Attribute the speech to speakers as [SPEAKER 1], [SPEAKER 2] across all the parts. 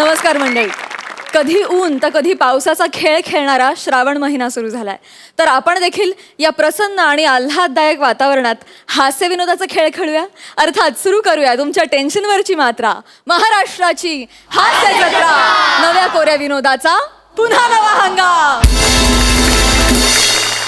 [SPEAKER 1] नमस्कार मंडळी. कधी ऊन तर कधी पावसाचा खेळ खेळणारा श्रावण महिना सुरू झालाय. तर आपण देखील या प्रसन्न आणि आल्हाददायक वातावरणात हास्य विनोदाचा खेळ खेळूया. अर्थात सुरू करूया तुमच्या टेन्शनवरची मात्रा, महाराष्ट्राची हास्य जत्रा. नव्या कोऱ्या विनोदाचा पुन्हा नवा हंगाम.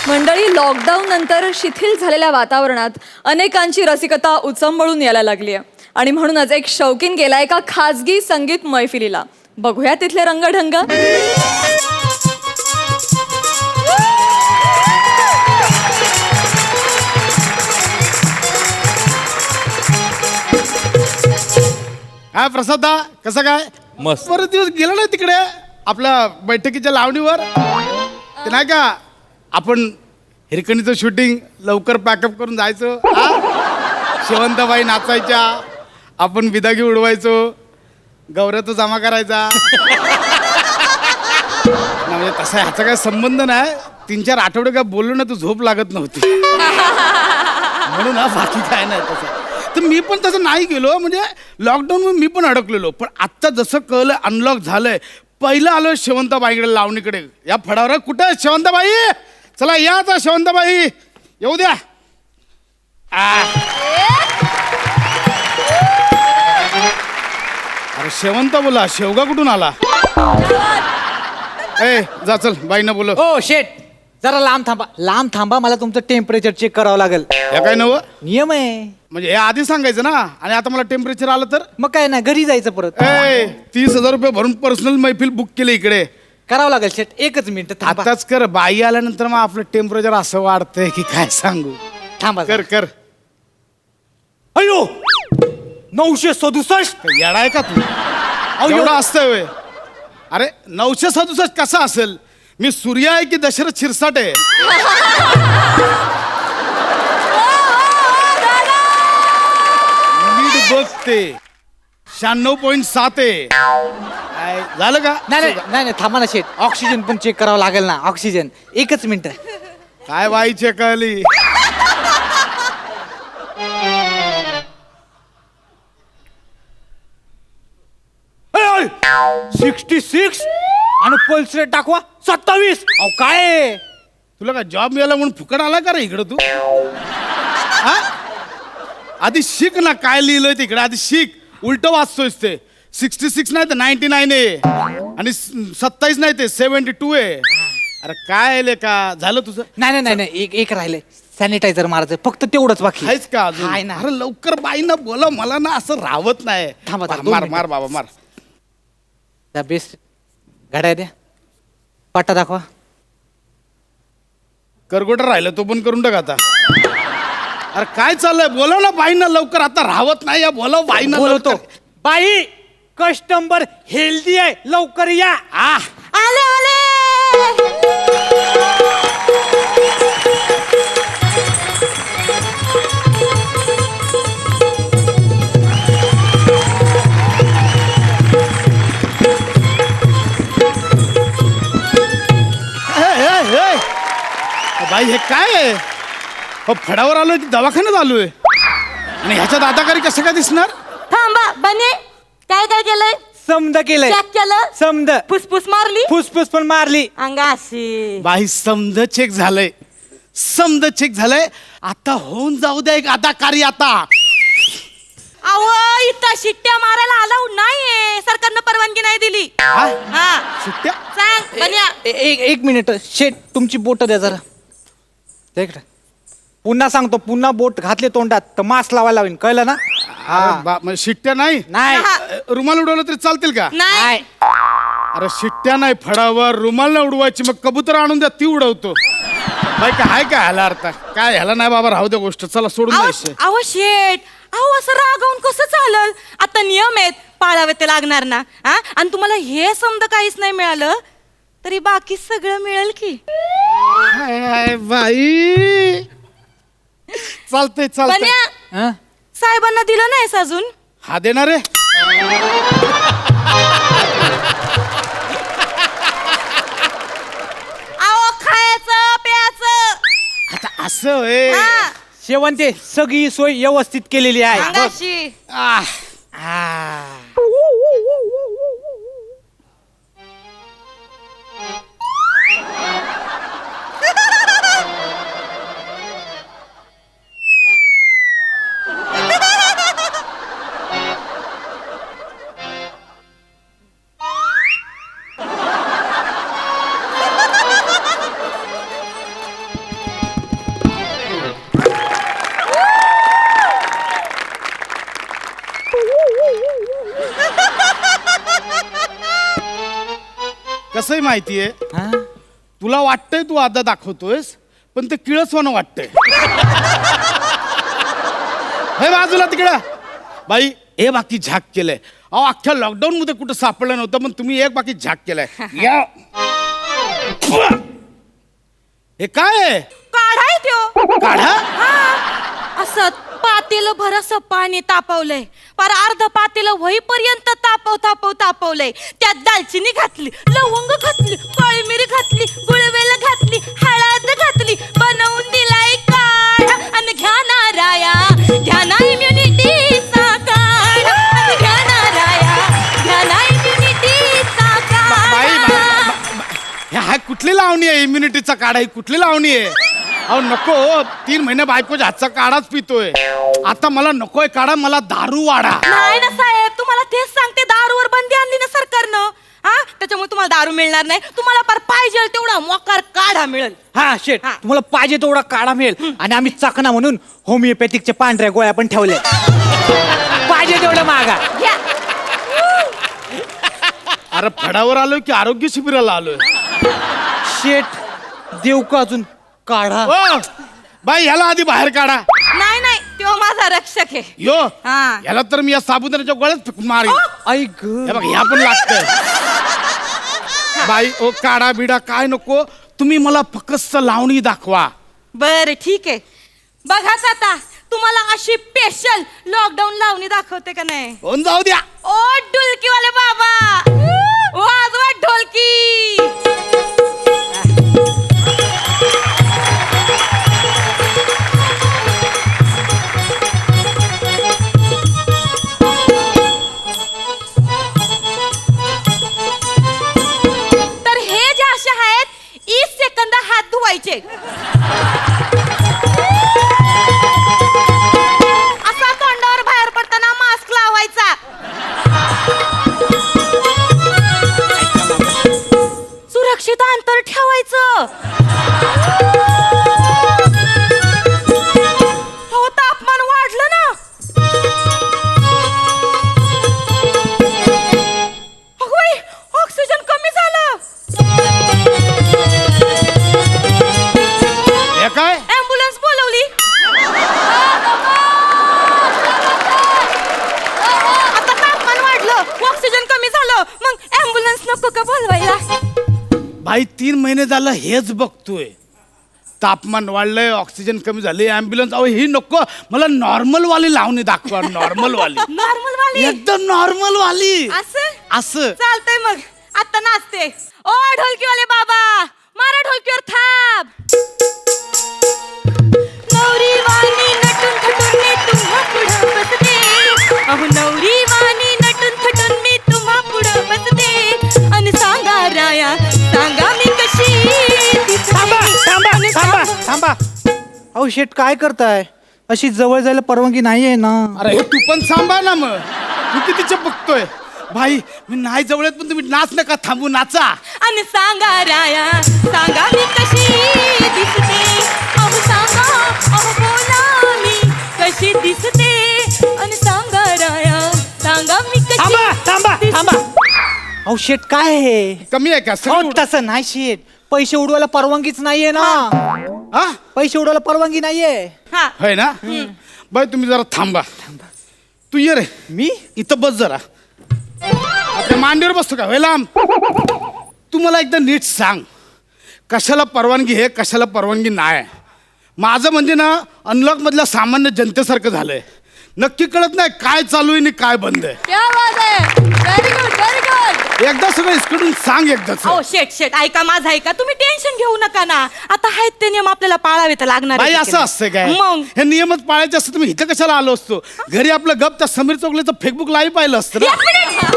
[SPEAKER 1] मंडळी, लॉकडाऊन नंतर शिथिल झालेल्या वातावरणात अनेकांची रसिकता उचंबळून यायला लागली आहे आणि म्हणूनच एक शौकीन गेला एका खाजगी संगीत मैफिलीला. बघूया तिथले रंगढंग.
[SPEAKER 2] काय प्रसादा, कसं काय?
[SPEAKER 3] मस्त.
[SPEAKER 2] बरेच दिवस गेलो ना तिकडे आपल्या बैठकीच्या लावणीवर. ते नाही का आपण हिरकणीचं शूटिंग लवकर पॅकअप करून जायचो. शेवंतबाई नाचायच्या, आपण बिदागी उडवायचो, गौऱ्या तो जमा करायचा. म्हणजे तसा ह्याचा काय संबंध नाही. 3-4 आठवडे काय बोललो ना, तू झोप लागत नव्हती म्हणून बाकी काय नाही तसं. तर मी पण तसं नाही गेलो, म्हणजे लॉकडाऊन मी पण अडकलेलो. पण आत्ता जसं कळलं अनलॉक झालंय, पहिलं आलो शेवंताबाईकडे लावणीकडे. या फडावर कुठे आहे शेवंताबाई? चला या आता शेवंताबाई, येऊ द्या. अरे शेवंत बोला, शेवगा कुठून आला? ए जा चल, बाईंना बोल.
[SPEAKER 3] ओ शेट, जरा लांब थांबा, मला तुमचं टेम्परेचर चेक करावं लागेल.
[SPEAKER 2] या काय नव
[SPEAKER 3] नियम आहे.
[SPEAKER 2] म्हणजे हे आधी सांगायचं ना, आणि आता मला टेम्परेचर आलं तर?
[SPEAKER 3] मग काय नाही, घरी जायचं परत.
[SPEAKER 2] 30,000 रुपये भरून पर्सनल मैफिल बुक केली इकडे.
[SPEAKER 3] करावं लागेल शेट, एकच मिनिट थांबा.
[SPEAKER 2] आताच कर, बाई आल्यानंतर मग आपलं टेम्परेचर असं वाढतंय की काय सांगू.
[SPEAKER 3] थांबा
[SPEAKER 2] कर कर.
[SPEAKER 3] अयो 967.
[SPEAKER 2] येडाय का तू? एवढं असतंय व्हय? अरे 967 कसा असेल? मी सूर्य आहे की दशरथ शिरसाट आहे? नीट बघ, ते 96.7 आहे. काय झालं का?
[SPEAKER 3] नाही थांबा ना शेट, ऑक्सिजन पण चेक करावं लागेल ना. ऑक्सिजन एकच मिनिट.
[SPEAKER 2] काय बाई चेक आली?
[SPEAKER 3] अय, 66 आणि पल्स रेट दाखवा 27. अहो काय आहे?
[SPEAKER 2] तुला काय जॉब मिळाला म्हणून फुकट आला का रे इकडं तू? हा? आधी शिक ना, काय लिहिलंय तिकडे आधी शिक. उलट वाचतोयस ते. 66 नाही तर 99 आहे, आणि 27 नाही ते 72 आहे. अरे काय आहे का? झालं तुझं?
[SPEAKER 3] नाही एक राहिलंय, सॅनिटायझर मारायचं फक्त, तेवढंच बाकी
[SPEAKER 2] आहेच का अजून?
[SPEAKER 3] आहे ना.
[SPEAKER 2] अरे लवकर बाईंना बोला, मला ना असं राहत नाही.
[SPEAKER 3] थांबा,
[SPEAKER 2] मार
[SPEAKER 3] 2
[SPEAKER 2] मार
[SPEAKER 3] मिनिटं.
[SPEAKER 2] मार बाबा मार.
[SPEAKER 3] त्या बेस्ट घड्या द्या, पट्टा दाखवा.
[SPEAKER 2] करगोटा राहिलं तो पण करून टाक आता. अरे काय चाललंय? बोलव ना बाईंना लवकर, आता राहत नाही. या बोलव बाईंना
[SPEAKER 3] बोलवतो.
[SPEAKER 2] लवकर.
[SPEAKER 3] बाई, कस्टमर हेल्दी आहे, लवकर या.
[SPEAKER 1] आले आले.
[SPEAKER 2] बाई हे काय आहे? हो, फडावर आलोय की दवाखान्यात आलोय? आणि ह्याच्या दादाकारी कसं काय दिसणार?
[SPEAKER 1] थांबा बने, काय काय केलंय?
[SPEAKER 3] समद केलंय.
[SPEAKER 1] चेक केलं?
[SPEAKER 3] समद
[SPEAKER 1] फुसफुस मारली?
[SPEAKER 3] फुसफुस पण मारली.
[SPEAKER 1] अंगाशी.
[SPEAKER 2] बाई समद चेक झालंय, समद चेक झालंय. आता होऊन जाऊ द्या एक अदाकारी. आता
[SPEAKER 1] अहो, इथं शिट्ट्या मारायला अलाउड नाहीये, सरकारनं परवानगी नाही दिली.
[SPEAKER 2] हा?
[SPEAKER 1] हा
[SPEAKER 2] सुट्ट्या?
[SPEAKER 1] सांग बन्या.
[SPEAKER 3] एक मिनिट शेट, तुमची बोट द्या जरा. त्या इकडे. पुन्हा सांगतो, पुन्हा बोट घातले तोंडात तर मास्क लावायला लावीन, कळलं ना?
[SPEAKER 2] अरे म्हणजे शिट्ट्या नाही?
[SPEAKER 3] नाही
[SPEAKER 2] रुमाल उडवलं तरी चालतील का?
[SPEAKER 1] नाही.
[SPEAKER 2] अरे शिट्ट्या नाही फडावर, रुमाल नाही उडवायची. मग कबूतर आणून द्या, ती उडवतो. बाई काय आहे का ह्याला अर्थ? काय ह्याला नाही बाबा, राहू द्या गोष्ट. चला सोडून द्यायचं.
[SPEAKER 1] अहो शेट, अहो असं रागावून कसं चालल? आता नियम आहेत, पाळावे ते लागणार ना. हा, आणि तुम्हाला हे समजा काहीच नाही मिळालं तरी बाकी सगळं मिळेल की.
[SPEAKER 2] हाय बाई, चालतंय चालतंय.
[SPEAKER 1] बन्या,
[SPEAKER 3] हं?
[SPEAKER 1] साहेबांना दिलं नाहीस अजून?
[SPEAKER 2] हा देणार आहे.
[SPEAKER 1] अहो खायचं प्यायचं.
[SPEAKER 2] आता असं होय.
[SPEAKER 1] हा,
[SPEAKER 3] शेवंते सगळी सोय व्यवस्थित केलेली आहे.
[SPEAKER 1] अंगाशी.
[SPEAKER 2] आह, कसंही माहितीये
[SPEAKER 3] हा?
[SPEAKER 2] तुला वाटतंय तू आता दाखवतोयस पण ते किळसवानं वाटतंय हे बाजूला तिकडं बाई हे बाकी झाक केलंय अहो अख्ख्या लॉकडाऊन मध्ये कुठं सापडलं नव्हतं पण तुम्ही एक बाकी झाक केलाय या हे काय आहे?
[SPEAKER 4] काढाय त्यो
[SPEAKER 2] काढा
[SPEAKER 4] असं पातेलं भर असं पाणी तापवलंय पर अर्ध पातेलं होईपर्यंत तापवलंय त्यात दालचिनी घातली लवंग घातली काळी मिरी घातली गुळवेल घातली हळद घातली बनवून दिलाय काढा आणि घ्या नाराया घ्या ना इम्युनिटीचा काढा आणि घ्या नाराया घ्या ना इम्युनिटीचा काढा
[SPEAKER 2] ह्या कुठली लावणी आहे इम्युनिटीचा काढा ही कुठली लावणी आहे अहो नको 3 महिने बायकोच्या हातचा काढाच पितोय आता मला नकोय काढा मला दारू वाढा
[SPEAKER 4] नाही ना साहेब तुम्हाला तेच सांगते दारूवर बंदी आणली ना सरकारनं हा त्याच्यामुळे तुम्हाला दारू मिळणार नाही तुम्हाला पर पाहिजे तेवढा मोकार काढा मिळेल
[SPEAKER 3] हा शेट
[SPEAKER 4] हा.
[SPEAKER 3] तुम्हाला पाहिजे तेवढा काढा मिळेल आणि आम्ही चकना म्हणून होमिओपॅथिकच्या पांढऱ्या गोळ्या पण ठेवल्या पाहिजे तेवढं मागा
[SPEAKER 4] घ्या
[SPEAKER 2] अरे फडावर आलोय की आरोग्य शिबिराला आलोय
[SPEAKER 3] शेट देऊ का अजून काढा
[SPEAKER 2] ओ बाई ह्याला आधी बाहेर काढा
[SPEAKER 4] नाही तो माझा रक्षक आहे
[SPEAKER 2] यो
[SPEAKER 4] हा.
[SPEAKER 2] याला तर मी या साबुदाण्याच्या गोळ्यात फेकून मारेन
[SPEAKER 3] ऐक
[SPEAKER 2] हे बघ ह्या पण लागतंय बाई ओ काढा बिडा काय नको तुम्ही मला फक्त लावणी दाखवा
[SPEAKER 4] बर ठीक आहे बघाच आता तुम्हाला अशी स्पेशल लॉकडाऊन लावणी दाखवते का नाही
[SPEAKER 2] होऊन जाऊ द्या
[SPEAKER 4] ओ ढोलकीवाले बाबा वाजवा ढोलकी तर हे जे असे आहेत 20 सेकंद हात धुवायचे असा तोंडावर बाहेर पडताना मास्क लावायचा सुरक्षित अंतर ठेवायचं हो तापमान वाढलं ना होय ऑक्सिजन कमी झालं
[SPEAKER 2] हे काय
[SPEAKER 4] ऍम्ब्युलन्स बोलवली आता तापमान वाढलं ऑक्सिजन कमी झालं मग ऍम्ब्युलन्स नको का बोलवायला
[SPEAKER 2] बाई 3 महिने झालं हेच बघतोय तापमान वाढलंय ऑक्सिजन कमी झाले ऍम्ब्युलन्स अहो ही नको मला नॉर्मल वाली लावणी दाखवा नॉर्मल वाली
[SPEAKER 4] नॉर्मल वाली
[SPEAKER 2] एकदम नॉर्मल वाली
[SPEAKER 4] असं
[SPEAKER 2] असं
[SPEAKER 4] चालतंय मग आता नाचते ओ ढोलकीवाले बाबा मारा ढोलकीवर थाप नवरी वाणी नटून थटून मी तुम्हा पुढं बसते अहो नवरी वाणी नटून थटून मी तुम्हा पुढं बसते आणि सांगा राया सांगा मी कशी दिसते.
[SPEAKER 3] थांबा
[SPEAKER 4] आणि
[SPEAKER 3] थांबा
[SPEAKER 4] सांगा-
[SPEAKER 3] थांबा अहो शेट काय करताय अशी जवळ जायला परवानगी नाहीये ना
[SPEAKER 2] अरे हे तू पण सांभाळ ना मग तू कितीचे बघतोय भाई मी नाही जवळत पण तुम्ही नाच नका थांबू नाचा
[SPEAKER 4] आणि सांगा राया सांगा मी कशी दिसते अहो सांगा अहो बोला मी कशी दिसते आणि सांगा राया सांगा मी कशी
[SPEAKER 3] थांबा थांबा
[SPEAKER 4] दिसते.
[SPEAKER 3] थांबा अहो शेट काय आहे
[SPEAKER 2] कमी आहे का
[SPEAKER 3] अहो
[SPEAKER 2] सगळं
[SPEAKER 3] तसं नाही शेट पैसे उडवायला परवानगीच नाहीये ना
[SPEAKER 2] हा
[SPEAKER 3] पैसे उडवायला परवानगी नाहीये
[SPEAKER 4] हा
[SPEAKER 2] होय ना बाई तुम्ही जरा थांबा तू ये रे
[SPEAKER 3] मी
[SPEAKER 2] इथं बस जरा आपल्या मांडीवर बसतो का होय लांब तू मला एकदा नीट सांग कशाला परवानगी आहे कशाला परवानगी नाही माझं म्हणजे ना अनलॉक मधल्या सामान्य जनतेसारखं झालंय नक्की कळत नाही काय चालू आहे आणि काय बंद आहे
[SPEAKER 1] क्या बात आहे व्हेरी गुड
[SPEAKER 2] एकदा सगळं इसकडून सांग एकदाच
[SPEAKER 4] अहो शेट ऐका माझं ऐका तुम्ही टेन्शन घेऊ नका ना आता आहेत ते नियम आपल्याला पाळावे तर लागणार
[SPEAKER 2] बाई
[SPEAKER 4] आहेत.
[SPEAKER 2] असं असतंय काय
[SPEAKER 4] मग
[SPEAKER 2] हे नियमच पाळायचे असतं तुम्ही इथं कशाला आलो असतो घरी आपलं गप त्या समीर चौगलेचं फेसबुक लाईव्ह पाहिलं असतं ना
[SPEAKER 4] एक मिनिट.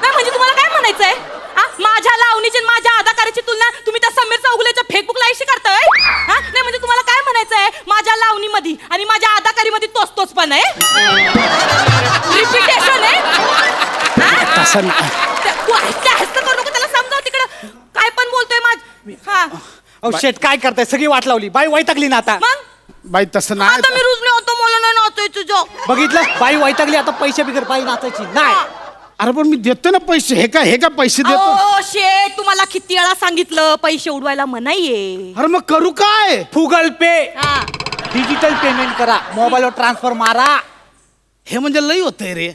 [SPEAKER 4] नाही म्हणजे तुम्हाला काय म्हणायचंय आ? माझ्या लावणीची आणि माझ्या अदाकाराची तुलना तुम्ही त्या समीर चौगुलेच्या फेसबुक लाईव्हशी करताय हा नाही म्हणजे तुम्हाला काय म्हणायचंय माझ्या लावणीमध्ये आणि माझ्या अदाकारीमध्ये तोच पण आहे रिपिटेशन आहे हा?
[SPEAKER 2] तसं नाही
[SPEAKER 4] तू जास्त करू नको त्याला समजाव तिकडं काय पण बोलतोय हा
[SPEAKER 3] अहो शेट काय करताय सगळी वाट लावली बाई वैतागली ना आता
[SPEAKER 4] मग
[SPEAKER 2] बाई तसं
[SPEAKER 4] आता मी
[SPEAKER 2] नाही
[SPEAKER 4] रुजले होतो मला नाही नाचोय तुझं
[SPEAKER 3] बघितलं बाई वैतागली आता पैसे बिगर बाई नाचायची नाही
[SPEAKER 2] अरे पण मी देतो ना पैसे. हे का पैसे देतो?
[SPEAKER 4] अहो शेठ, तुम्हाला किती वेळा सांगितलं पैसे उडवायला मनाईये.
[SPEAKER 2] अरे मग करू काय?
[SPEAKER 3] गुगल पे,
[SPEAKER 4] हा.
[SPEAKER 3] डिजिटल पेमेंट करा, मोबाईलवर ट्रान्सफर मारा.
[SPEAKER 2] हे म्हणजे लई होतंय रे.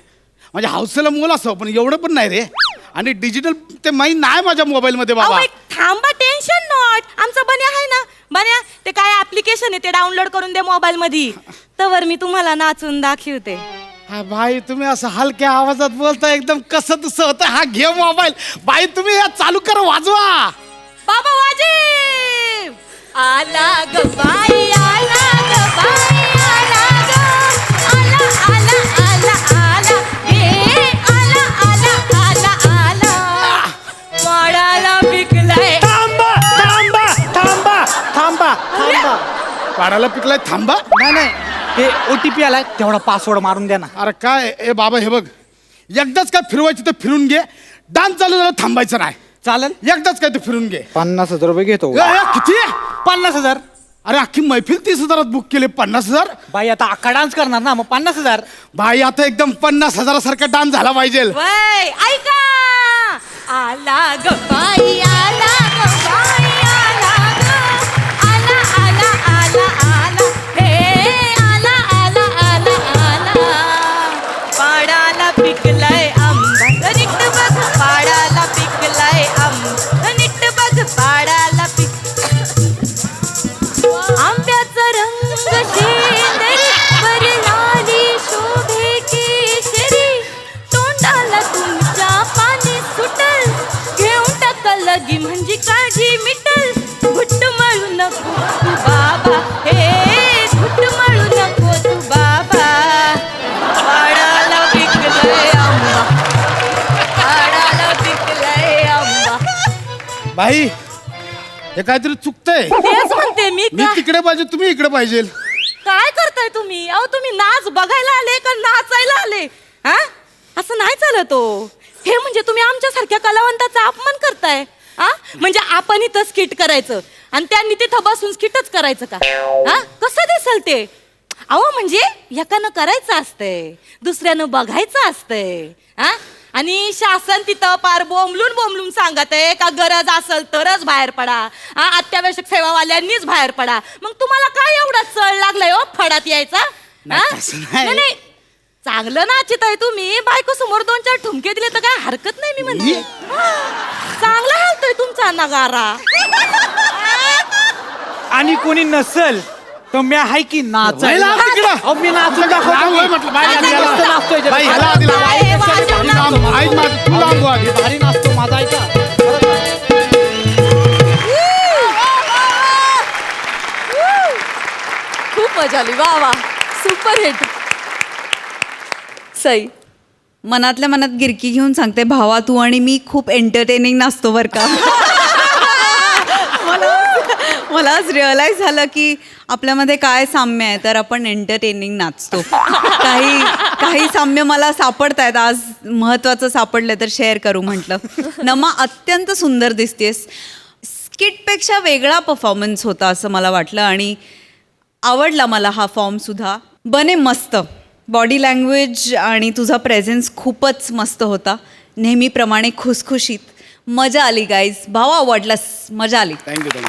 [SPEAKER 2] म्हणजे हौसेला मोल असं पण एवढं पण नाही रे. आणि डिजिटल ते माहीत नाही माझ्या मोबाईल मध्ये
[SPEAKER 4] अहो,
[SPEAKER 2] बाबा.
[SPEAKER 4] एक थांबा, टेन्शन नॉट. आमचा बन्या आहे ना, बन्या ते काय ऍप्लिकेशन आहे ते डाउनलोड करून दे मोबाईल मध्ये. तवर मी तुम्हाला नाचून दाखवते.
[SPEAKER 2] हा भाई, तुम्ही असं हलक्या आवाजात बोलता एकदम कसं तसं होतं. हा घे मोबाईल बाई, तुम्ही या चालू करा, वाजवा.
[SPEAKER 4] बाबा वाजे आला ग बाई, आला ग बाई, आला ग, आला आला आला आला, हे आला आला आला आला, वाडाला पिकलाय.
[SPEAKER 3] थांबा थांबा थांबा थांबा थांबा.
[SPEAKER 2] पाडाला पिकलाय, थांबा.
[SPEAKER 3] नाही ते OTP आलाय, तेवढा पासवर्ड मारून द्या ना.
[SPEAKER 2] अरे काय ए बाबा, हे बघ, एकदाच काय फिरवायची तर फिरून घे. डान्स चालू झाला थांबायचं नाही.
[SPEAKER 3] चालेल.
[SPEAKER 2] एकदाच काय ते फिरून घे.
[SPEAKER 3] 50,000 रुपये घेतो.
[SPEAKER 2] किती?
[SPEAKER 3] 50,000.
[SPEAKER 2] अरे अख्खी मैफिल 30,000 बुक केले. 50,000?
[SPEAKER 3] बाई आता अख्खा डान्स करणार ना, मग 50,000.
[SPEAKER 2] भाई आता एकदम 50,000 डान्स झाला पाहिजे.
[SPEAKER 4] वय ऐका, आला ग बाई, आला ग बाई, आला ग, आला आला आला आला, हे आला आला आला आला, पाडाला पिकलाय आंबा, नीट बघ पाडाला पिकलाय आंबा, नीट बघ पाडाला पिक, आंब्याचा रंग शेंदरी, बरनाली शोभे केशरी, तोंडाला तुमच्या पाणी सुटल, घेऊन टाका लगी म्हणजे काळजी मिटल, घुट्ट मळू नको तू बाबा, हे घुट्ट मळू नको तू बाबा, पाडाला पिकलाय आंबा, पाडाला पिकलाय आंबा.
[SPEAKER 2] भाई हे काहीतरी चुकतंय.
[SPEAKER 4] तेच म्हणते मी.
[SPEAKER 2] मी तिकडे पाहिजे, तुम्ही इकडे पाहिजे.
[SPEAKER 4] काय करताय तुम्ही? अहो तुम्ही नाच बघायला आले का नाचायला आले? हा, असं नाही चालत हो. हे म्हणजे तुम्ही आमच्यासारख्या कलावंताचा अपमान करताय. हा, म्हणजे आपण इथं स्किट करायचं आणि त्यांनी तिथं बसून स्किटच करायचं का? हा, कसं दिसल ते? अहो म्हणजे एकानं करायचं असतंय, दुसऱ्यानं बघायचं असतंय. हा, आणि शासन तिथं पार बोंबलून बोंबलून सांगत आहे का गरज असेल तरच बाहेर पडा, हा, अत्यावश्यक सेवावाल्यांनीच बाहेर पडा. मग तुम्हाला काय एवढा चळ लागलाय हो फडात यायचा? हा?
[SPEAKER 2] नाही, तसं नाही.
[SPEAKER 4] नाही, चांगलं नाचित आहे तुम्ही. बायको समोर 2-4 ठुमके दिले तर काय हरकत नाही. मी म्हणते चांगला हालतोय तुमचा नगारा.
[SPEAKER 3] आणि कोणी नसल तर मी आहे की नाचायला.
[SPEAKER 2] वय लाव तिकडं.
[SPEAKER 3] अहो, मी नाचून
[SPEAKER 2] लाव,
[SPEAKER 3] दाखवतो.
[SPEAKER 2] वय म्हटलं, बाई,
[SPEAKER 3] नाचून
[SPEAKER 2] याला-
[SPEAKER 3] मस्त नाचतोय जरा.
[SPEAKER 2] बाई, ह्याला आधी लाव.
[SPEAKER 4] बाई, वाजव
[SPEAKER 2] आधी
[SPEAKER 4] ना.
[SPEAKER 2] लाव. ऐक माझं, तू लांब व्हा आधी.
[SPEAKER 3] भारी नाचतो माझा, ऐका.
[SPEAKER 1] खूप मजा आली. वा वा, सुपर हिट. सई,
[SPEAKER 5] मनातल्या मनात गिरकी घेऊन सांगते, भावा तू आणि मी खूप एंटरटेनिंग नाचतो बरं का. मला आज रिअलाइज झालं की आपल्यामध्ये काय साम्य आहे, तर आपण एंटरटेनिंग नाचतो. काही साम्य मला सापडत आहेत आज, महत्त्वाचं सापडलं तर शेअर करू म्हटलं. नमा अत्यंत सुंदर दिसतेस. स्किटपेक्षा वेगळा परफॉर्मन्स होता असं मला वाटलं आणि आवडला मला हा फॉर्मसुद्धा. बने मस्त, बॉडी लँग्वेज आणि तुझा प्रेझेन्स खूपच मस्त होता. नेहमीप्रमाणे खुसखुशीत. मजा आली गाईज. भावा आवडलास, मजा आली.
[SPEAKER 2] थँक्यू.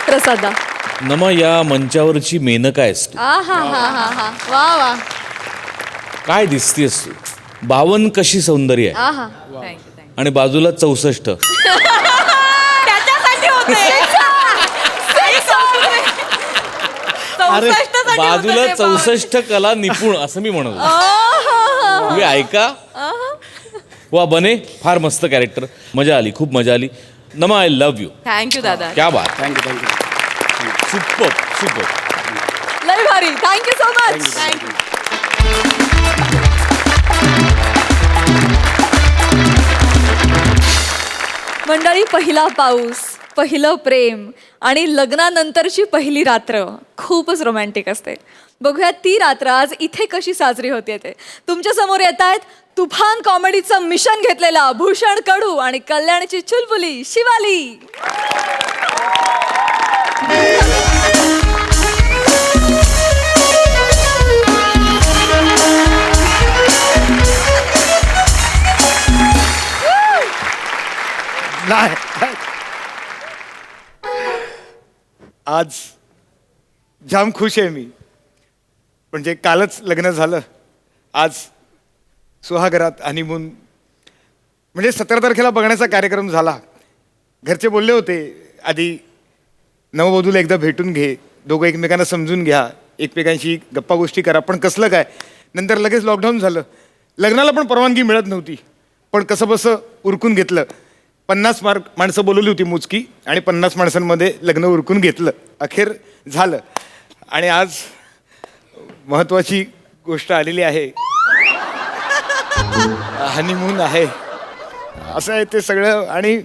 [SPEAKER 1] प्रसादा.
[SPEAKER 6] नमा, या मंचावरची मेनका आहेस तू.
[SPEAKER 1] आ हा हा हा हा, वा वा.
[SPEAKER 6] काय दिसतेस तू. 52 कशी सौंदर्य आहे
[SPEAKER 1] आ हा.
[SPEAKER 6] आणि बाजूला 64.
[SPEAKER 4] त्याच्यासाठी होते.
[SPEAKER 6] अरे
[SPEAKER 4] 64 साठी
[SPEAKER 6] बाजूला
[SPEAKER 4] होतं ते
[SPEAKER 6] 64 कला निपुण असं मी म्हणत होतो. तुम्ही ऐका. वा बने, फार मस्त कॅरेक्टर. मजा आली, खूप मजा आली. नमा, आय लव्ह यू.
[SPEAKER 4] थँक्यू दादा.
[SPEAKER 6] क्या बात.
[SPEAKER 2] थँक्यू.
[SPEAKER 6] सुपर.
[SPEAKER 1] लय भारी. Thank you so much. मंडळी, पहिला पाऊस, पहिलं प्रेम आणि लग्नानंतरची पहिली रात्र खूपच रोमॅन्टिक असते. बघूया ती रात्र आज इथे कशी साजरी होते ते. तुमच्या समोर येत आहेत तुफान कॉमेडीचं मिशन घेतलेला भूषण कडू आणि कल्याणची चुलबुली शिवाली.
[SPEAKER 7] नाही आज जाम खुश आहे मी. म्हणजे कालच लग्न झालं, आज सुहागरात हनीमून. म्हणजे 17 तारखेला बघण्याचा कार्यक्रम झाला. घरचे बोलले होते आधी नववधूला एकदा भेटून घे, दोघं एकमेकांना समजून घ्या, एकमेकांशी गप्पा गोष्टी करा. पण कसलं काय, नंतर लगेच लॉकडाऊन झालं. लग्नाला पण परवानगी मिळत नव्हती, पण कसं बसं उरकून घेतलं. 50 माणसं बोलवली होती मोजकी, आणि 50 माणसांमध्ये लग्न उरकून घेतलं. अखेर झालं. आणि आज महत्वाची गोष्ट आलेली आहे, हनीमून आहे. असं आहे ते सगळं. आणि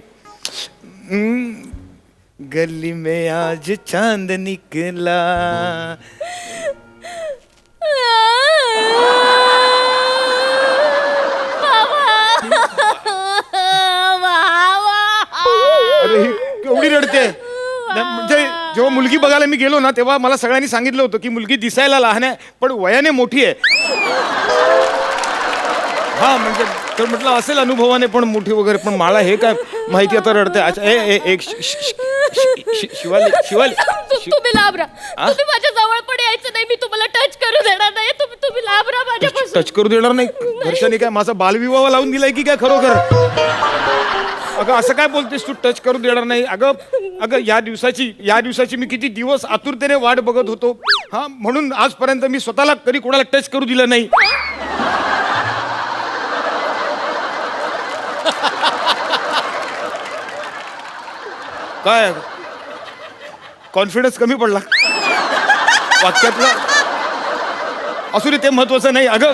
[SPEAKER 7] गली में आज चांद निकला. अरे ही केवढी रडते. म्हणजे जेव्हा मुलगी बघायला मी गेलो ना, तेव्हा मला सगळ्यांनी सांगितलं होतं की मुलगी दिसायला लहान आहे पण वयाने मोठी आहे. हा म्हणजे तर म्हटलं असेल अनुभवाने पण मोठी वगैरे, पण मला हे काय माहिती आता रडते. अच्छा एक शिवाली शिवाली
[SPEAKER 1] तुम्ही लांब राहा. तुम्ही माझ्या जवळ पण यायचं नाही. मी तुम्हाला टच करू देणार नाही. तुम्ही लांब राहा माझ्यापासून.
[SPEAKER 7] टच करू देणार नाही. घरच्यांनी काय माझा बालविवाह लावून दिलाय की काय खरोखर? अगं असं काय बोलतेस तू, टच करू देणार नाही? अगं या दिवसाची मी किती दिवस आतुरतेने वाट बघत होतो. हा म्हणून आजपर्यंत मी स्वतःला कधी कोणाला टच करू दिलं नाही. काय कॉन्फिडन्स कमी पडला वाक्यातला? असू दे, ते महत्वाचं नाही. अगं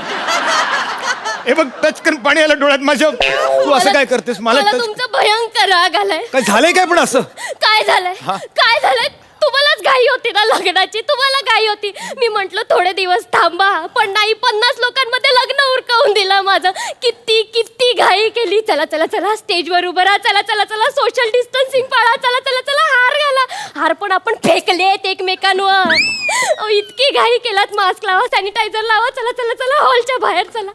[SPEAKER 7] हे बघ, टच करून पाणी आलं डोळ्यात माझ्या. तू असं काय करतेस? मला टच
[SPEAKER 1] तुमचा भयंकर राग आलाय.
[SPEAKER 7] काय झालंय काय? पण असं
[SPEAKER 1] काय झालंय? काय झालंय? तुम्हालाच घाई होती ना लग्नाची, तुम्हाला घाई होती. मी म्हंटल थोडे दिवस थांबा, पण नाही, 50 लोकांमध्ये लग्न उरकावून दिलं माझं. किती घाई केली. चला चला चला स्टेजवर उभं राहा, चला चला चला सोशल डिस्टन्सिंग पाळा, चला चला चला हार घाला. हार पण आपण फेकलेत एकमेकांवर. इतकी घाई केलात. मास्क लावा, सॅनिटायझर लावा, चला चला चला हॉलच्या बाहेर चला.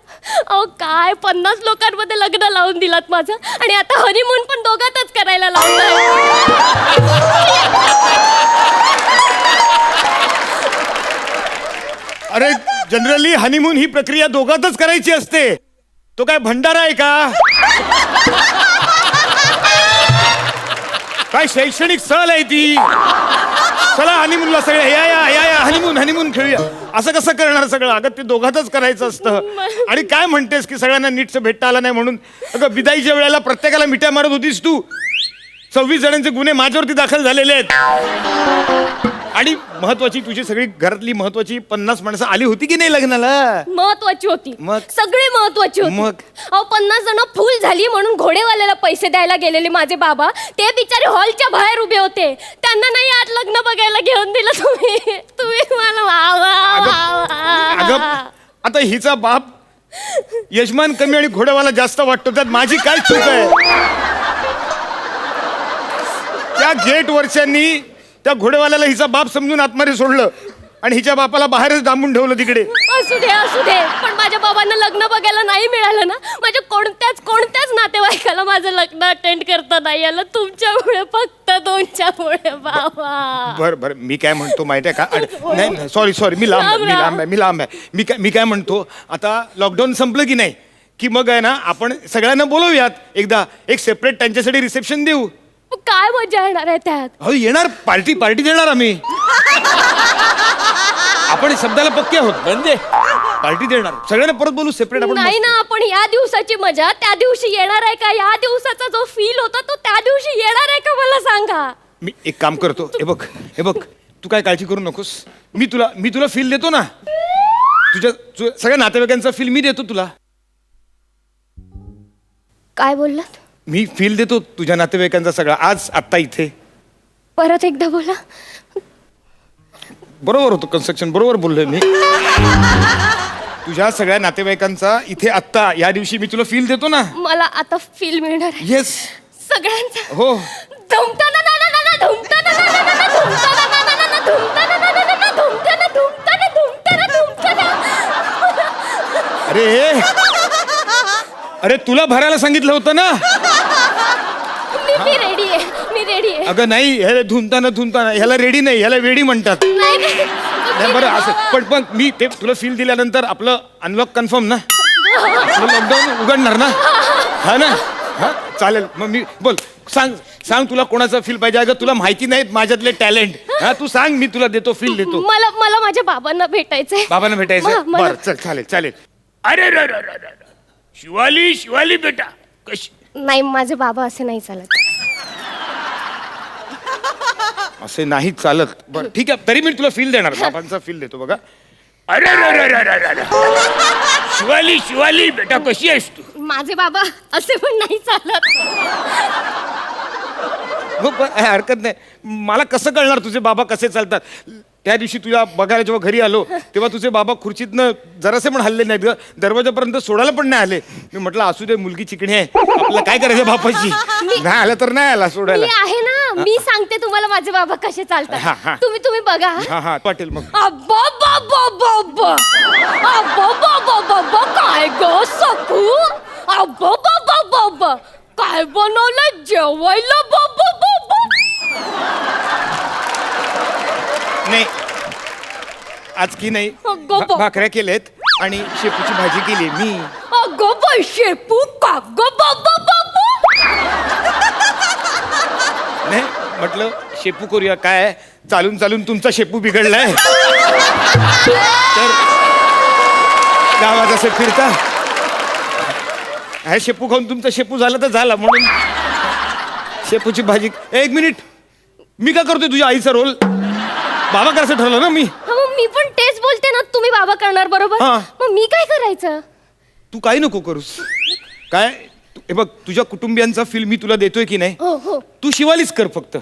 [SPEAKER 1] अहो काय 50 लोकांमध्ये लग्न लावून दिलात माझं, आणि आता हनीमून पण दोघातच करायला लावताय.
[SPEAKER 7] अरे जनरली हनीमून ही प्रक्रिया दोघातच करायची असते. तो काय भंडारा आहे का? काय शैक्षणिक सहल आहे ती? चला हनीमूनला सगळे या हनीमून खेळूया. असं कसं करणार सगळं? अगं ते दोघातच करायचं असतं. आणि काय म्हणतेस की सगळ्यांना नीटचं भेटता आलं नाही म्हणून? अगं विदाईच्या वेळेला प्रत्येकाला मिठ्या मारत होतीस तू. 26 जणांचे गुन्हे माझ्यावरती दाखल झालेले आहेत. आणि महत्वाची तुझी सगळी घरातली महत्वाची 50 माणसं आली होती की नाही लग्नाला?
[SPEAKER 1] महत्वाची होती.
[SPEAKER 7] मग?
[SPEAKER 1] सगळी महत्वाची होती.
[SPEAKER 7] मग?
[SPEAKER 1] अहो 50 जण फुल झाली म्हणून घोडेवाल्याला पैसे द्यायला गेलेले माझे बाबा, ते बिचारे हॉलच्या बाहेर उभे होते. त्यांना नाही आज लग्न बघायला घेऊन दिलं तुम्ही मला.
[SPEAKER 7] अगं आता हिचा बाप यजमान कमी आणि घोडेवाला जास्त वाटतो, त्यात माझी काय चूक आहे? त्या गेट वरच्यांनी त्या घोडेवाल्याला हिचा बाप समजून आतमध्ये सोडलं आणि हिच्या बापाला बाहेरच डांबून ठेवलं तिकडे.
[SPEAKER 1] असू दे, पण माझ्या बाबांना लग्न बघायला नाही मिळालं ना. माझ्या कोणत्याच नातेवाईकाला माझं लग्न अटेंड करता नाही आलं. तुमच्यामुळे, फक्त तुमच्यामुळे बाबा.
[SPEAKER 7] बरं मी काय म्हणतो माहिती आहे का? नाही सॉरी मी लांब आहे. मी काय म्हणतो, आता लॉकडाऊन संपलं की नाही की मग आहे ना, आपण सगळ्यांना बोलवूयात एकदा, एक सेपरेट त्यांच्यासाठी रिसेप्शन देऊ.
[SPEAKER 1] काय मजा येणार आहे त्यात?
[SPEAKER 7] हो येणार, पार्टी देणार आम्ही. आपण शब्दाला पक्के आहोत. म्हणजे पार्टी देणार, सगळ्यांना परत बोलू सेपरेट. आपण
[SPEAKER 1] नाही ना, आपण या दिवसाची मजा त्या दिवशी येणार आहे का? या दिवसाचा जो फील होता तो त्या दिवशी येणार आहे का मला सांगा.
[SPEAKER 7] मी एक काम करतो, हे बघ तू काय काळजी करू नकोस. मी तुला फील देतो ना. तुझ्या सगळ्या नातेवाईकांचा फील मी देतो तुला.
[SPEAKER 1] काय बोललात?
[SPEAKER 7] मी फील देतो तुझ्या नातेवाईकांचा सगळा. आज आत्ता इथे
[SPEAKER 1] परत एकदा बोला.
[SPEAKER 7] बरोबर होतं कन्स्ट्रक्शन, बरोबर बोललोय मी. तुझ्या सगळ्या नातेवाईकांचा इथे आत्ता या दिवशी मी तुला फील देतो ना.
[SPEAKER 1] मला आता फील मिळणार आहे.
[SPEAKER 7] येस
[SPEAKER 1] सगळ्यांचा.
[SPEAKER 7] हो. अरे तुला भरायला सांगितलं होतं ना.
[SPEAKER 1] मी
[SPEAKER 8] मी रेडी आहे, मी रेडी आहे.
[SPEAKER 7] अगं नाही, ह्याला धुनताना ह्याला रेडी नाही, ह्याला वेडी म्हणतात.
[SPEAKER 8] नाही, नाही.
[SPEAKER 7] नाही बरं असं पण मी ते तुला फील दिल्यानंतर आपलं अनलॉक कन्फर्म ना, लॉकडाऊन उघडणार ना, हा ना, हा चालेल. मग मी बोल, सांग तुला कोणाचं फील पाहिजे. अगं तुला माहिती नाहीत माझ्यातले टॅलेंट. हा तू सांग, मी तुला देतो, फील देतो.
[SPEAKER 8] मला माझ्या बाबांना भेटायचंय.
[SPEAKER 7] बाबांना भेटायचं
[SPEAKER 8] मला-
[SPEAKER 7] बरं, चल चालेल. अरे रे रे रे रे. शिवाली बेटा कशी.
[SPEAKER 8] नाही, माझे बाबा असे नाही चालत.
[SPEAKER 7] असे नाही चालत. बरं ठीक आहे, तरी मी तुला फील देणार, बाबांचा फील देतो बघा. अरे रे रे रे रे रे. शिवाली बेटा कशी आहेस तू.
[SPEAKER 8] माझे बाबा असे पण नाही चालत.
[SPEAKER 7] हो पण हरकत नाही. मला कसं कळणार तुझे बाबा कसे चालतात. त्या दिवशी तुला बघायला जेव्हा घरी आलो तेव्हा तुझे बाबा खुर्चीतनं जरासे पण हल्ले नाहीत ग, दरवाजापर्यंत सोडायला पण नाही आले. मी म्हटलं असू दे, मुलगी चिकणी आहे, आपलं काय करायचं बापाची. नाही आला तर नाही आला सोडायला.
[SPEAKER 8] मी आहे ना, मी सांगते तुम्हाला माझे बाबा कसे
[SPEAKER 7] हा, हा.
[SPEAKER 8] चालतात. तुम्ही बघा.
[SPEAKER 7] हा पाटील मग.
[SPEAKER 8] काय ग सकू. काय बनवलं जेवायला.
[SPEAKER 7] नाही आज की नाही,
[SPEAKER 8] अगं
[SPEAKER 7] भाकऱ्या केलेत आणि शेपूची भाजी केली मी.
[SPEAKER 8] अगं बाई शेपू का ग
[SPEAKER 7] नाही म्हटलं शेपू करूया. काय चालून तुमचा शेपू बिघडलाय तर गावात असं फिरता. हे शेपू खाऊन तुमचा शेपू झाला तर झाला, म्हणून शेपूची भाजी. एक मिनिट, मी का करतोय तुझ्या आईचा रोल. बाबा करायचं ठरलं ना मी.
[SPEAKER 8] मी पण तेच बोलते ना, तुम्ही बाबा करणार बरोबर.
[SPEAKER 7] हा.
[SPEAKER 8] मग मी काय करायचं.
[SPEAKER 7] तू काही नको करूस. काय हे बघ, तुझ्या कुटुंबियांचा फील मी तुला देतोय की नाही,
[SPEAKER 8] हो
[SPEAKER 7] तू शिवालीच कर फक्त.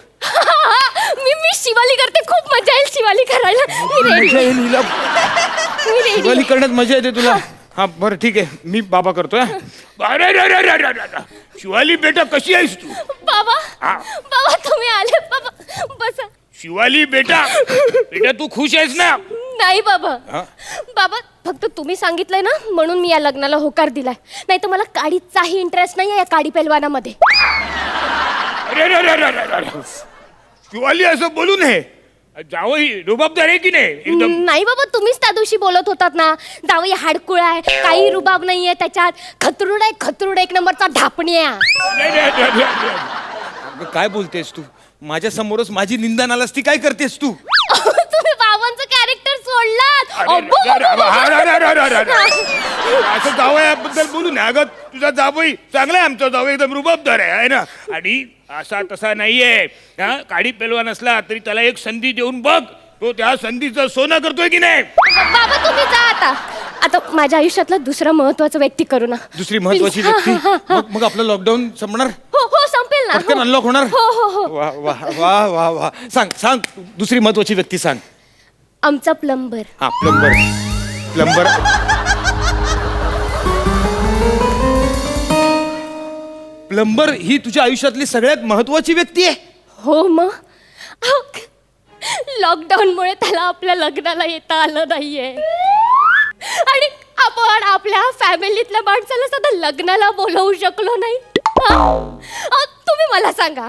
[SPEAKER 8] मी शिवाली करते, खूप मजा येईल शिवाली करायला. मी ready.
[SPEAKER 7] मजा येईल हिला.
[SPEAKER 8] मी ready.
[SPEAKER 7] शिवाली करण्यात मजा येते तुला. हा बरं ठीक आहे, मी बाबा करतोय. अरे रे रे रे रे रे. शिवाली बेटा कशी आहेस तू.
[SPEAKER 8] बाबा
[SPEAKER 7] हा.
[SPEAKER 8] बाबा तुम्ही आले. बाबा बसा.
[SPEAKER 7] शिवाली बेटा तू खुश आहेस ना.
[SPEAKER 8] नाही बाबा.
[SPEAKER 7] हा?
[SPEAKER 8] बाबा फक्त तुम्ही सांगितलंय ना, म्हणून मी या लग्नाला होकार दिलाय. नाही तर मला काडीचाही इंटरेस्ट नाही या काडी पेलवानामध्ये.
[SPEAKER 7] अरे रे रे रे रे रे. शिवाली असं बोलू नये. जावई रुबाबदार आहे की नाही एकदम.
[SPEAKER 8] नाही बाबा, तुम्हीच त्या दिवशी बोलत होतात ना, जावई हाडकुळ आहे, काही रुबाब नाहीये त्याच्यात, खतरूड एक नंबरचा ढापण्या.
[SPEAKER 7] नाही, नाही, नाही, नाही, नाही. अगं, काय बोलतेस तू. माझ्या समोरच माझी निंदा नालास ती काय करतेस तू.
[SPEAKER 8] तुम्ही बाबांचं कॅरेक्टर सोडलात.
[SPEAKER 7] असं जावयाबद्दल बोलू नये. अगं तुझा जावई चांगला आहे, आमचा जावई एकदम रुबाबदार आहे ना. आणि असा तसा नाहीये. हा काडी पेलवान असला तरी त्याला एक संधी देऊन बघ, तो त्या संधीचं सोनं करतोय की नाही.
[SPEAKER 8] बाबा तुम्ही जा आता माझ्या आयुष्यातलं दुसरं महत्वाचं व्यक्ती करू ना.
[SPEAKER 7] दुसरी महत्वाची
[SPEAKER 8] Please.
[SPEAKER 7] व्यक्ती.
[SPEAKER 8] हा, हा, हा.
[SPEAKER 7] मग आपलं लॉकडाऊन संपणार.
[SPEAKER 8] हो संपेल ना.
[SPEAKER 7] पटकन अनलॉक होणार.
[SPEAKER 8] हो.
[SPEAKER 7] वा वा वा वा वा. सांग दुसरी महत्वाची व्यक्ती सांग.
[SPEAKER 8] आमचा प्लंबर.
[SPEAKER 7] हा प्लंबर. प्लंबर ही तुझ्या आयुष्यातली सगळ्यात महत्वाची व्यक्ती आहे.
[SPEAKER 8] हो मग लॉकडाऊनमुळे त्याला आपल्या लग्नाला येता आलं नाहीये, आणि आपण आपल्या फॅमिलीतल्या माणसाला सुद्धा लग्नाला बोलवू शकलो नाही. तुम्ही मला सांगा,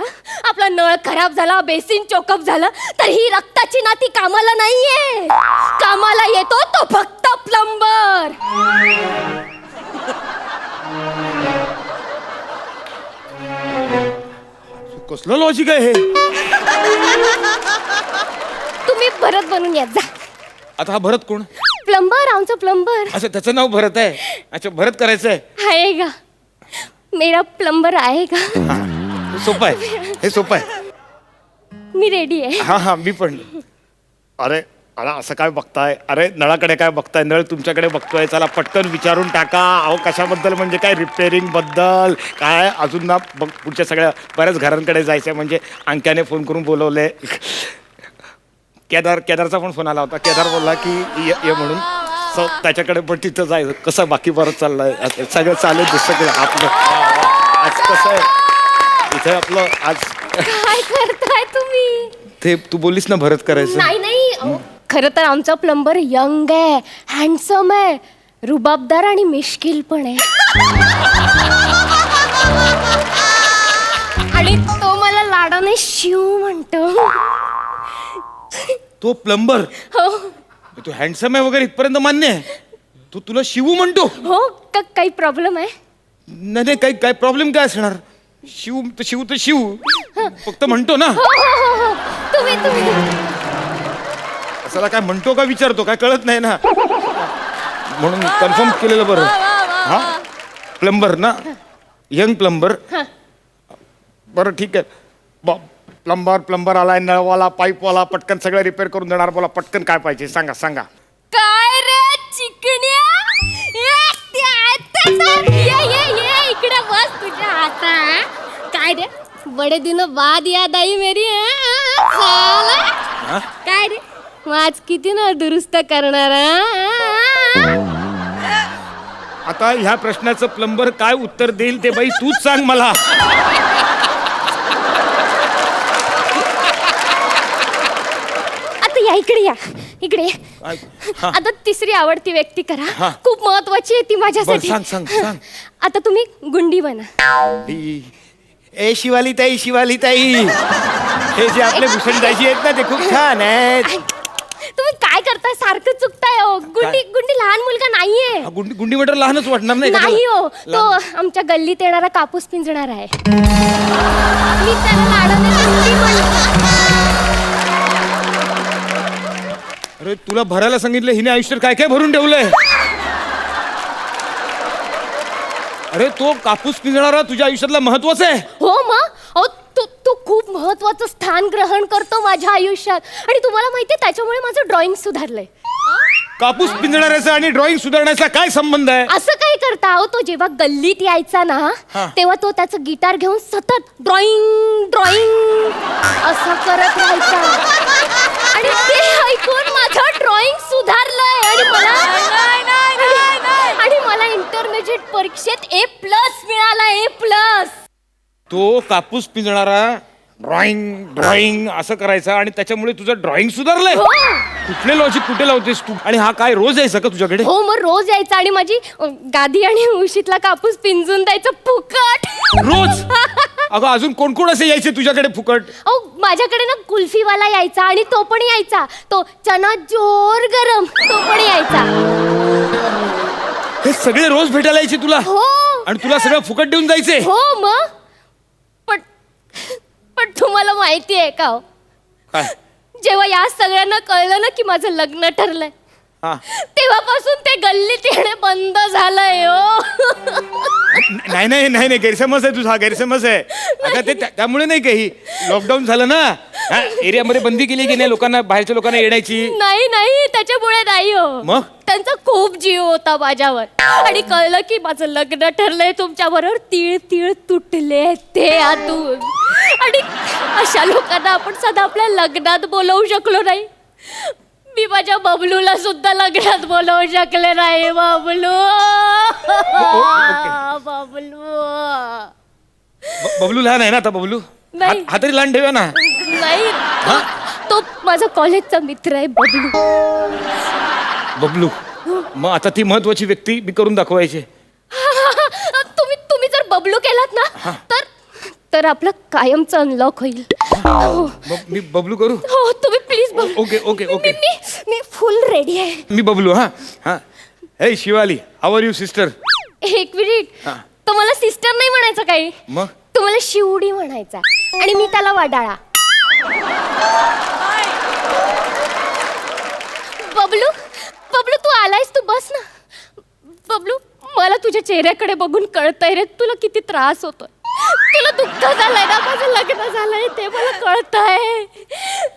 [SPEAKER 8] आपला नळ खराब झाला, बेसिन चोकअप झालं, तर ही रक्ताची नाती कामाला नाहीये. कामाला येतो तो फक्त प्लंबर.
[SPEAKER 7] कसलं लॉजिक आहे हे.
[SPEAKER 8] तुम्ही भरत बनून येत जा.
[SPEAKER 7] आता हा भरत कोण.
[SPEAKER 8] प्लंबर, आमचा प्लंबर
[SPEAKER 7] अच्छा त्याचं नाव भरत आहे. अच्छा भरत करायचं आहे.
[SPEAKER 8] आएगा, मेरा प्लंबर आएगा.
[SPEAKER 7] सोपं आहे हे, सोपं आहे.
[SPEAKER 8] मी रेडी आहे.
[SPEAKER 7] हा मी पण. अरे असं काय बघताय. अरे नळाकडे काय बघताय, नळ तुमच्याकडे बघतोय. चला पटकन विचारून टाका. अहो कशाबद्दल म्हणजे काय, रिपेअरिंग बद्दल काय. अजून ना पुढच्या सगळ्या बऱ्याच घरांकडे जायचंय. म्हणजे अंक्याने फोन करून बोलवलंय. केदारचा पण फोन आला होता. केदार बोलला की ये म्हणून. त्याच्याकडे पण तिथं जायचं. कसं बाकी बरं चाललंय, सगळं चालेल. सगळं आपलं आज कसं आहे इथे आपलं आज.
[SPEAKER 8] काय करताय तुम्ही.
[SPEAKER 7] ते तू बोललीस ना भरत करायचं.
[SPEAKER 8] नाही खरं तर आमचा प्लंबर यंग आहे, हँडसम आहे, रुबाबदार आणि मिश्किल पण आहे. आणि तो मला लाडाने शिव म्हणतो.
[SPEAKER 7] तो प्लंबर,
[SPEAKER 8] हो
[SPEAKER 7] तो हँडसम आहे वगैरे इथपर्यंत मान्य आहे. तो तुला शिवू म्हणतो?
[SPEAKER 8] हो काही प्रॉब्लेम आहे?
[SPEAKER 7] नाही नाही, काही प्रॉब्लेम काय असणार? शिव तर शिव फक्त म्हणतो ना.
[SPEAKER 8] हो हो हो हो तुम्ही
[SPEAKER 7] असाला काय म्हणतो का विचारतो काय कळत नाही ना, म्हणून कन्फर्म केलेलं बरं. हा प्लंबर ना, यंग प्लंबर. बरं ठीक आहे. प्लंबर आलाय, नळवाला, पाईपवाला, पटकन सगळं रिपेअर करून देणार. बोला पटकन काय पाहिजे सांगा सांगा.
[SPEAKER 8] काय रे चिकण्या, ये इकडे बस तुझ्या हाता. काय रे बडे दिन बाद याद आई मेरी. साला. काय रे वाच किती ना दुरुस्त करणार.
[SPEAKER 7] आता ह्या प्रश्नाचं प्लंबर काय उत्तर देईल ते बाई तूच सांग मला.
[SPEAKER 8] आता या इकडे या इकडे.
[SPEAKER 7] हा.
[SPEAKER 8] आता तिसरी आवडती व्यक्ती
[SPEAKER 7] हा.
[SPEAKER 8] करा. खूप महत्वाची आहे ती माझ्यासाठी.
[SPEAKER 7] बरं, सांग.
[SPEAKER 8] आता तुम्ही गुंडी बना.
[SPEAKER 7] ए शिवाली ताई हे जे आपले भूषणदाजी आहेत ना ते खूप छान आहेत.
[SPEAKER 8] तुम्ही काय करताय सारखं चुकताय हो. गुंडी लहान मुलगा नाहीये.
[SPEAKER 7] गुंडी मटर लहानच वाटणार नाही का
[SPEAKER 8] नाही
[SPEAKER 7] त्याला?
[SPEAKER 8] हो तो आमच्या गल्लीत येणारा कापूस पिंजणार आहे. मी त्याला लाडाने गुंडी म्हणते.
[SPEAKER 7] अरे तुला भरायला सांगितलं, हिने आयुष्यात काय काय भरून ठेवलंय. अरे तो कापूस पिंजणारा तुझ्या आयुष्यातला महत्वाचा आहे.
[SPEAKER 8] हो मग अहो, तो खूप महत्वाचं स्थान ग्रहण करतो माझ्या आयुष्यात. आणि तुम्हाला माहितीये त्याच्यामुळे माझं ड्रॉइंग सुधारलंय.
[SPEAKER 7] कापूस पिंजणाऱ्याचा आणि ड्रॉइंग सुधारण्याचा काय संबंध आहे?
[SPEAKER 8] असं काय करता अहो, तो जेव्हा गल्लीत यायचा ना तेव्हा तो त्याचं गिटार घेऊन सतत ड्रॉइंग असं करत राहायचा. आणि ते ऐकून माझं ड्रॉइंग सुधारलंय. आणि मला इंटरमिजिएट परीक्षेत A+ मिळाला. A+.
[SPEAKER 7] तो कापूस पिंजणारा ड्रॉइंग असं करायचा आणि त्याच्यामुळे तुझं ड्रॉइंग सुधारलंय. कुठले लॉजिक कुठे लावतेस तू? आणि हा काय रोज यायचा का तुझ्याकडे?
[SPEAKER 8] हो मग रोज यायचा आणि माझी गादी आणि उशीतला कापूस पिंजून द्यायचं फुकट.
[SPEAKER 7] रोज? अगं अजून कोण कोण असे यायचे तुझ्याकडे फुकट?
[SPEAKER 8] अहो माझ्याकडे ना कुल्फीवाला यायचा आणि तो पण यायचा. तो चना जोर गरम तो पण यायचा.
[SPEAKER 7] हे सगळे रोज भेटायला यायचे तुला?
[SPEAKER 8] हो.
[SPEAKER 7] आणि तुला सगळं फुकट देऊन जायचे?
[SPEAKER 8] हो मग पण तुम्हाला माहिती आहे का हो?
[SPEAKER 7] काय?
[SPEAKER 8] जेव्हा या सगळ्यांना कळलं ना की माझं लग्न ठरलंय
[SPEAKER 7] हा.
[SPEAKER 8] तेव्हापासून ते गल्लीत येणे बंद झालंय हो.
[SPEAKER 7] नाही गैरसमज आहे तुझा, गैरसमज आहे. अगं ते त्यामुळे नाही काही लॉकडाऊन झालं ना, एरियामध्ये बंदी केली की नाही लोकांना, बाहेरच्या लोकांना येण्याची.
[SPEAKER 8] नाही त्याच्यामुळे नाही हो.
[SPEAKER 7] मग?
[SPEAKER 8] त्यांचा खूप जीव होता माझ्यावर. आणि कळलं की माझं लग्न ठरलंय तुमच्या बरोबर, तीळ तुटले ते आतून. आणि अशा लोकांना आपण सदा आपल्या लग्नात बोलवू शकलो नाही. मी माझ्या बबलूला सुद्धा लग्नात बोलवू शकले नाही.
[SPEAKER 7] बबलू लहान आहे ना आता? बबलू
[SPEAKER 8] नाही.
[SPEAKER 7] हा तरी लहान ठेवा ना.
[SPEAKER 8] नाही तो माझा कॉलेजचा मित्र आहे बबलू.
[SPEAKER 7] बबलू मग आता ती महत्वाची व्यक्ती मी करून दाखवायची.
[SPEAKER 8] तुम्ही जर बबलू केलात ना तर आपलं कायमचं अनलॉक होईल.
[SPEAKER 7] मग मी बबलू करू?
[SPEAKER 8] हो तुम्ही please Bablu.
[SPEAKER 7] Okay.
[SPEAKER 8] Me full ready आहे.
[SPEAKER 7] मी बबलू. हा. हे Shivali, how are you sister?
[SPEAKER 8] एक मिनिट. तो मला सिस्टर नाही म्हणायचं काही.
[SPEAKER 7] मग
[SPEAKER 8] तुम्हाला शिवडी म्हणायचा आणि मी त्याला वडाळा. बबलू तू आलायस, तू बस ना. बबलू मला तुझ्या चेहऱ्याकडे बघून कळतंय रे तुला किती त्रास होतोय. तुला दुःख झालंय ना माझं लग्न झालंय ते मला कळतंय.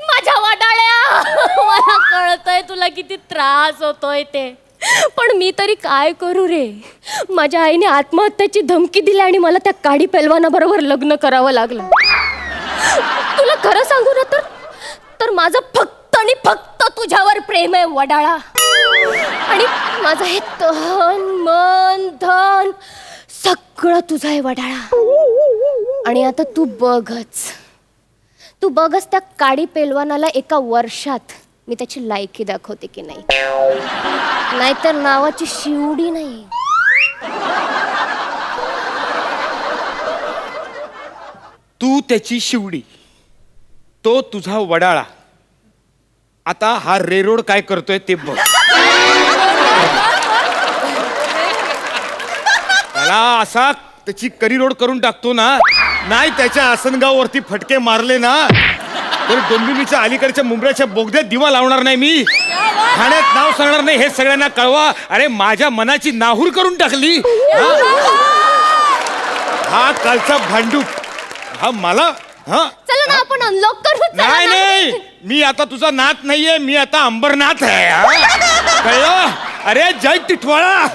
[SPEAKER 8] माझ्या वडाळ्या मला कळतंय तुला किती त्रास होतोय ते. पण मी तरी काय करू रे. माझ्या आईने आत्महत्याची धमकी दिली आणि मला त्या काडी पेलवानाबरोबर लग्न करावं लागलं. तुला खरं सांगू ना तर माझं फक्त आणि फक्त तुझ्यावर प्रेम आहे वडाळा. आणि माझं हे तन मन धन सगळं तुझं आहे वडाळा. आणि आता तू बघच त्या काडी पेलवानाला एका वर्षात मी त्याची लायकी दाखवते की नाही. नाहीतर नावाची शिवडी नाही.
[SPEAKER 7] तू त्याची शिवडी, तो तुझा वडाळा. आता हा रेरोड काय करतोय ते बघ. त्याला असा त्याची करी रोड करून टाकतो ना, नाही त्याच्या आसनगाववरती फटके मारले ना तर डोंबिवलीच्या अलीकडच्या मुंबईच्या बोगद्यात दिवा लावणार नाही मी, ठाण्यात नाव सांगणार नाही, हे सगळ्यांना कळवा. अरे माझ्या मनाची नाहूर करून टाकली. हा कालचा भांडूप हा मला
[SPEAKER 8] चला ना आपण अनलॉक करू. चला
[SPEAKER 7] नाही
[SPEAKER 8] ना.
[SPEAKER 7] नाही, मी आता तुझा नाथ नाहीये, मी आता अंबरनाथ आहे. कळलं? अरे जय टिटवाळा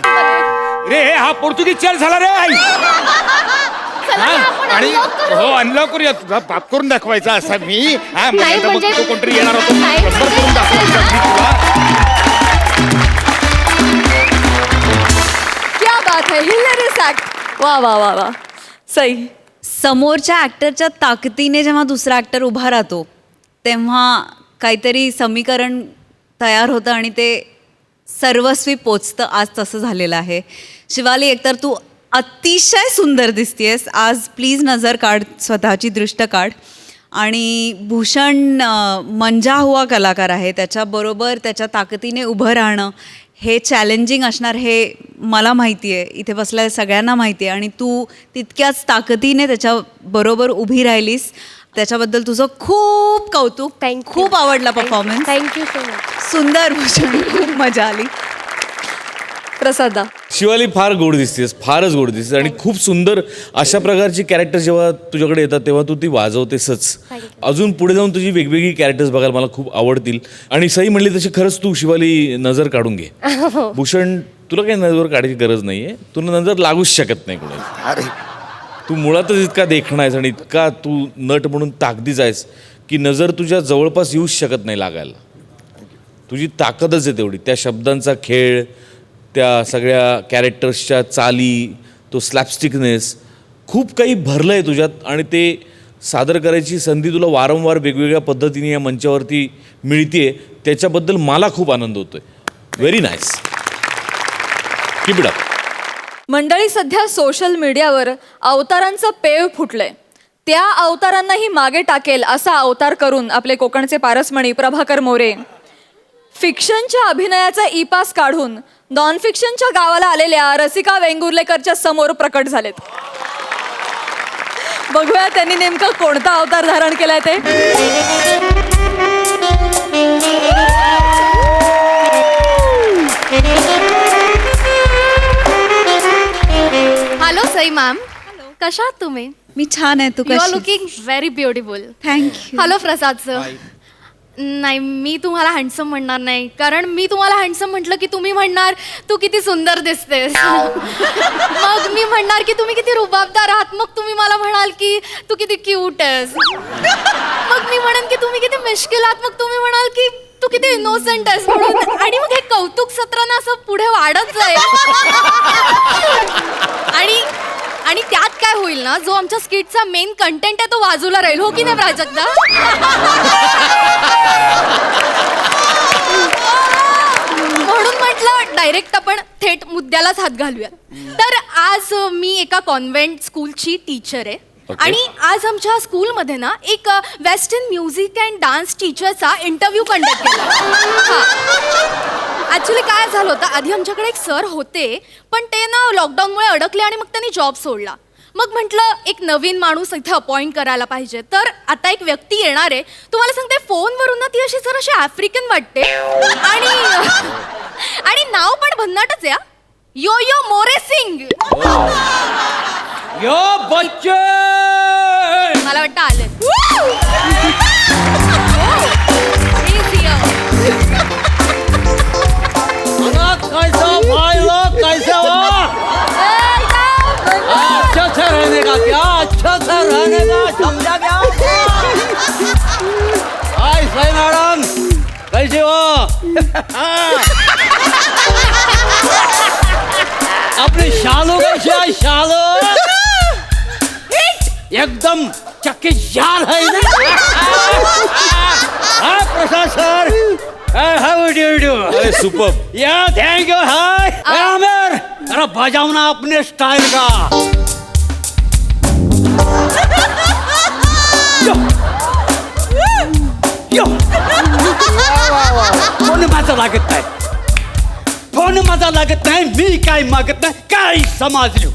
[SPEAKER 7] रे, हा पोर्तुगीज चल झाला रे.
[SPEAKER 8] चला ना आपण
[SPEAKER 7] आणि
[SPEAKER 8] unlock करू.
[SPEAKER 7] हो अनलॉक करूया, तुझा बाप करून दाखवायचा असा मी. हा
[SPEAKER 8] नाही
[SPEAKER 7] आता
[SPEAKER 8] म्हणजे-
[SPEAKER 7] बघ, तो कोणतरी येणार होतो,
[SPEAKER 8] नाही
[SPEAKER 7] नंबर
[SPEAKER 8] म्हणजे-
[SPEAKER 7] करून दाखवायचा मी तुला.
[SPEAKER 1] क्या बात है, हिलेरियस ऍक्ट. वा वा वा वा, सही.
[SPEAKER 5] समोरच्या ॲक्टरच्या ताकदीने जेव्हा दुसरा ॲक्टर उभा राहतो तेव्हा काहीतरी समीकरण तयार होतं आणि ते सर्वस्वी पोचतं. आज तसं झालेलं आहे. शिवाली, एकतर तू अतिशय सुंदर दिसतेस आज. प्लीज नजर काढ, स्वतःची दृष्ट काढ. आणि भूषण मंजा हुआ कलाकार आहे, त्याच्याबरोबर त्याच्या ताकदीने उभं राहणं हे चॅलेंजिंग असणार हे मला माहिती आहे, इथे बसलेल्या सगळ्यांना माहिती आहे. आणि तू तितक्याच ताकदीने त्याच्याबरोबर उभी राहिलीस, त्याच्याबद्दल तुझं खूप कौतुक.
[SPEAKER 8] Thank you.
[SPEAKER 5] खूप आवडला परफॉर्मन्स.
[SPEAKER 8] Thank you so much.
[SPEAKER 5] सुंदर भूषण, खूप मजा आली.
[SPEAKER 1] प्रसादा,
[SPEAKER 6] शिवाली फार गोड दिसतेस, फारच गोड दिसतेस आणि खूप सुंदर अशा प्रकारची कॅरेक्टर जेव्हा तुझ्याकडे येतात तेव्हा तू ती वाजवतेसच. अजून पुढे जाऊन तुझी वेगवेगळी कॅरेक्टर्स बघायला मला खूप आवडतील. आणि सई म्हणली तशी खरंच तू शिवाली नजर काढून घे. भूषण, तुला काही नजर काढायची गरज नाहीये, तुला नजर लागूच शकत नाही कोणाची.
[SPEAKER 7] अरे
[SPEAKER 6] तू मुळातच इतका देखणा आहेस आणि इतका तू नट म्हणून ताकदीच आहेस की नजर तुझ्या जवळपास येऊच शकत नाही लागायला. तुझी ताकदच आहे तेवढी. त्या शब्दांचा खेळ, त्या सगळ्या कॅरेक्टर्सच्या चाली, तो स्लॅपस्टिकनेस, खूप काही भरलं आहे तुझ्यात आणि ते सादर करायची संधी तुला वारंवार वेगवेगळ्या पद्धतीने या मंचावरती मिळते. त्याच्याबद्दल मला खूप आनंद होतोय. Very nice, keep it up.
[SPEAKER 1] मंडळी, सध्या सोशल मीडियावर अवतारांचं पेव फुटलंय. त्या अवतारांनाही मागे टाकेल असा अवतार करून आपले कोकणचे पारसमणी प्रभाकर मोरे फिक्शनच्या अभिनयाचा ई पास काढून नॉन फिक्शनच्या गावाला आलेल्या रसिका वेंगुर्लेकरच्या समोर प्रकट झालेत. बघूया त्यांनी नेमका कोणता अवतार धारण केलाय ते.
[SPEAKER 8] हॅलो सई मॅम, कशा आहात तुम्ही?
[SPEAKER 5] मी छान आहे, तू
[SPEAKER 8] यू आर
[SPEAKER 5] कशी?
[SPEAKER 8] Looking very beautiful.
[SPEAKER 5] Thank you.
[SPEAKER 8] Hello Prasad sir. नाही, मी तुम्हाला हँडसम म्हणणार नाही, कारण मी तुम्हाला हँडसम म्हटलं की तुम्ही म्हणणार तू किती सुंदर दिसतेस. मग मी म्हणणार की तुम्ही किती रुबाबदार आहात, मग तुम्ही मला म्हणाल की तू किती क्यूट आहेस. मग मी म्हणेन की तुम्ही किती मिश्किल आहात, मग तुम्ही म्हणाल की तू किती इनोसेंट आहेस म्हणून. आणि मग हे कौतुक सत्र ना असं पुढे वाढत जाईल. आणि त्यात काय होईल ना, जो आमच्या स्किटचा मेन कंटेंट आहे तो बाजूला राहील. हो की नाही प्राजक्ता? म्हणून म्हटलं डायरेक्ट आपण थेट मुद्द्यालाच हात घालूया. तर आज मी एका कॉन्व्हेंट स्कूलची टीचर आहे. आणि आज आमच्या स्कूलमध्ये ना एक वेस्टर्न म्युझिक अँड डान्स टीचरचा इंटरव्ह्यू कंडक्ट केला. ॲक्च्युली काय झालं होतं, आधी आमच्याकडे एक सर होते, पण ते ना लॉकडाऊनमुळे अडकले आणि मग त्यांनी जॉब सोडला. मग म्हटलं एक नवीन माणूस इथे अपॉइंट करायला पाहिजे. तर आता एक व्यक्ती येणार आहे, तुम्हाला सांगते फोनवरून ना ती अशी जराशी आफ्रिकन वाटते आणि नाव पण भन्नाटच आहे. यो यो मोरे सिंग.
[SPEAKER 3] यो बच्चे,
[SPEAKER 8] मला वाटतं आले.
[SPEAKER 3] कैसा भाई लोग, कैसा हो? अच्छा से रहने का क्या, अच्छा से रहने का, समझा क्या? हाय सई मैडम, कैसे हो? अपनी शालू कैसे है? शालू एकदम चक्कीदार है ना? हाँ Prasad sir, how do you do?
[SPEAKER 6] अरे super.
[SPEAKER 3] Yeah thank you. Hi Aamir, अरे बजाओ ना अपने स्टाइल का.
[SPEAKER 9] फोन माझा लागत नाही, फोन माझा लागत नाही, मी काय मागत नाही, काय समजलो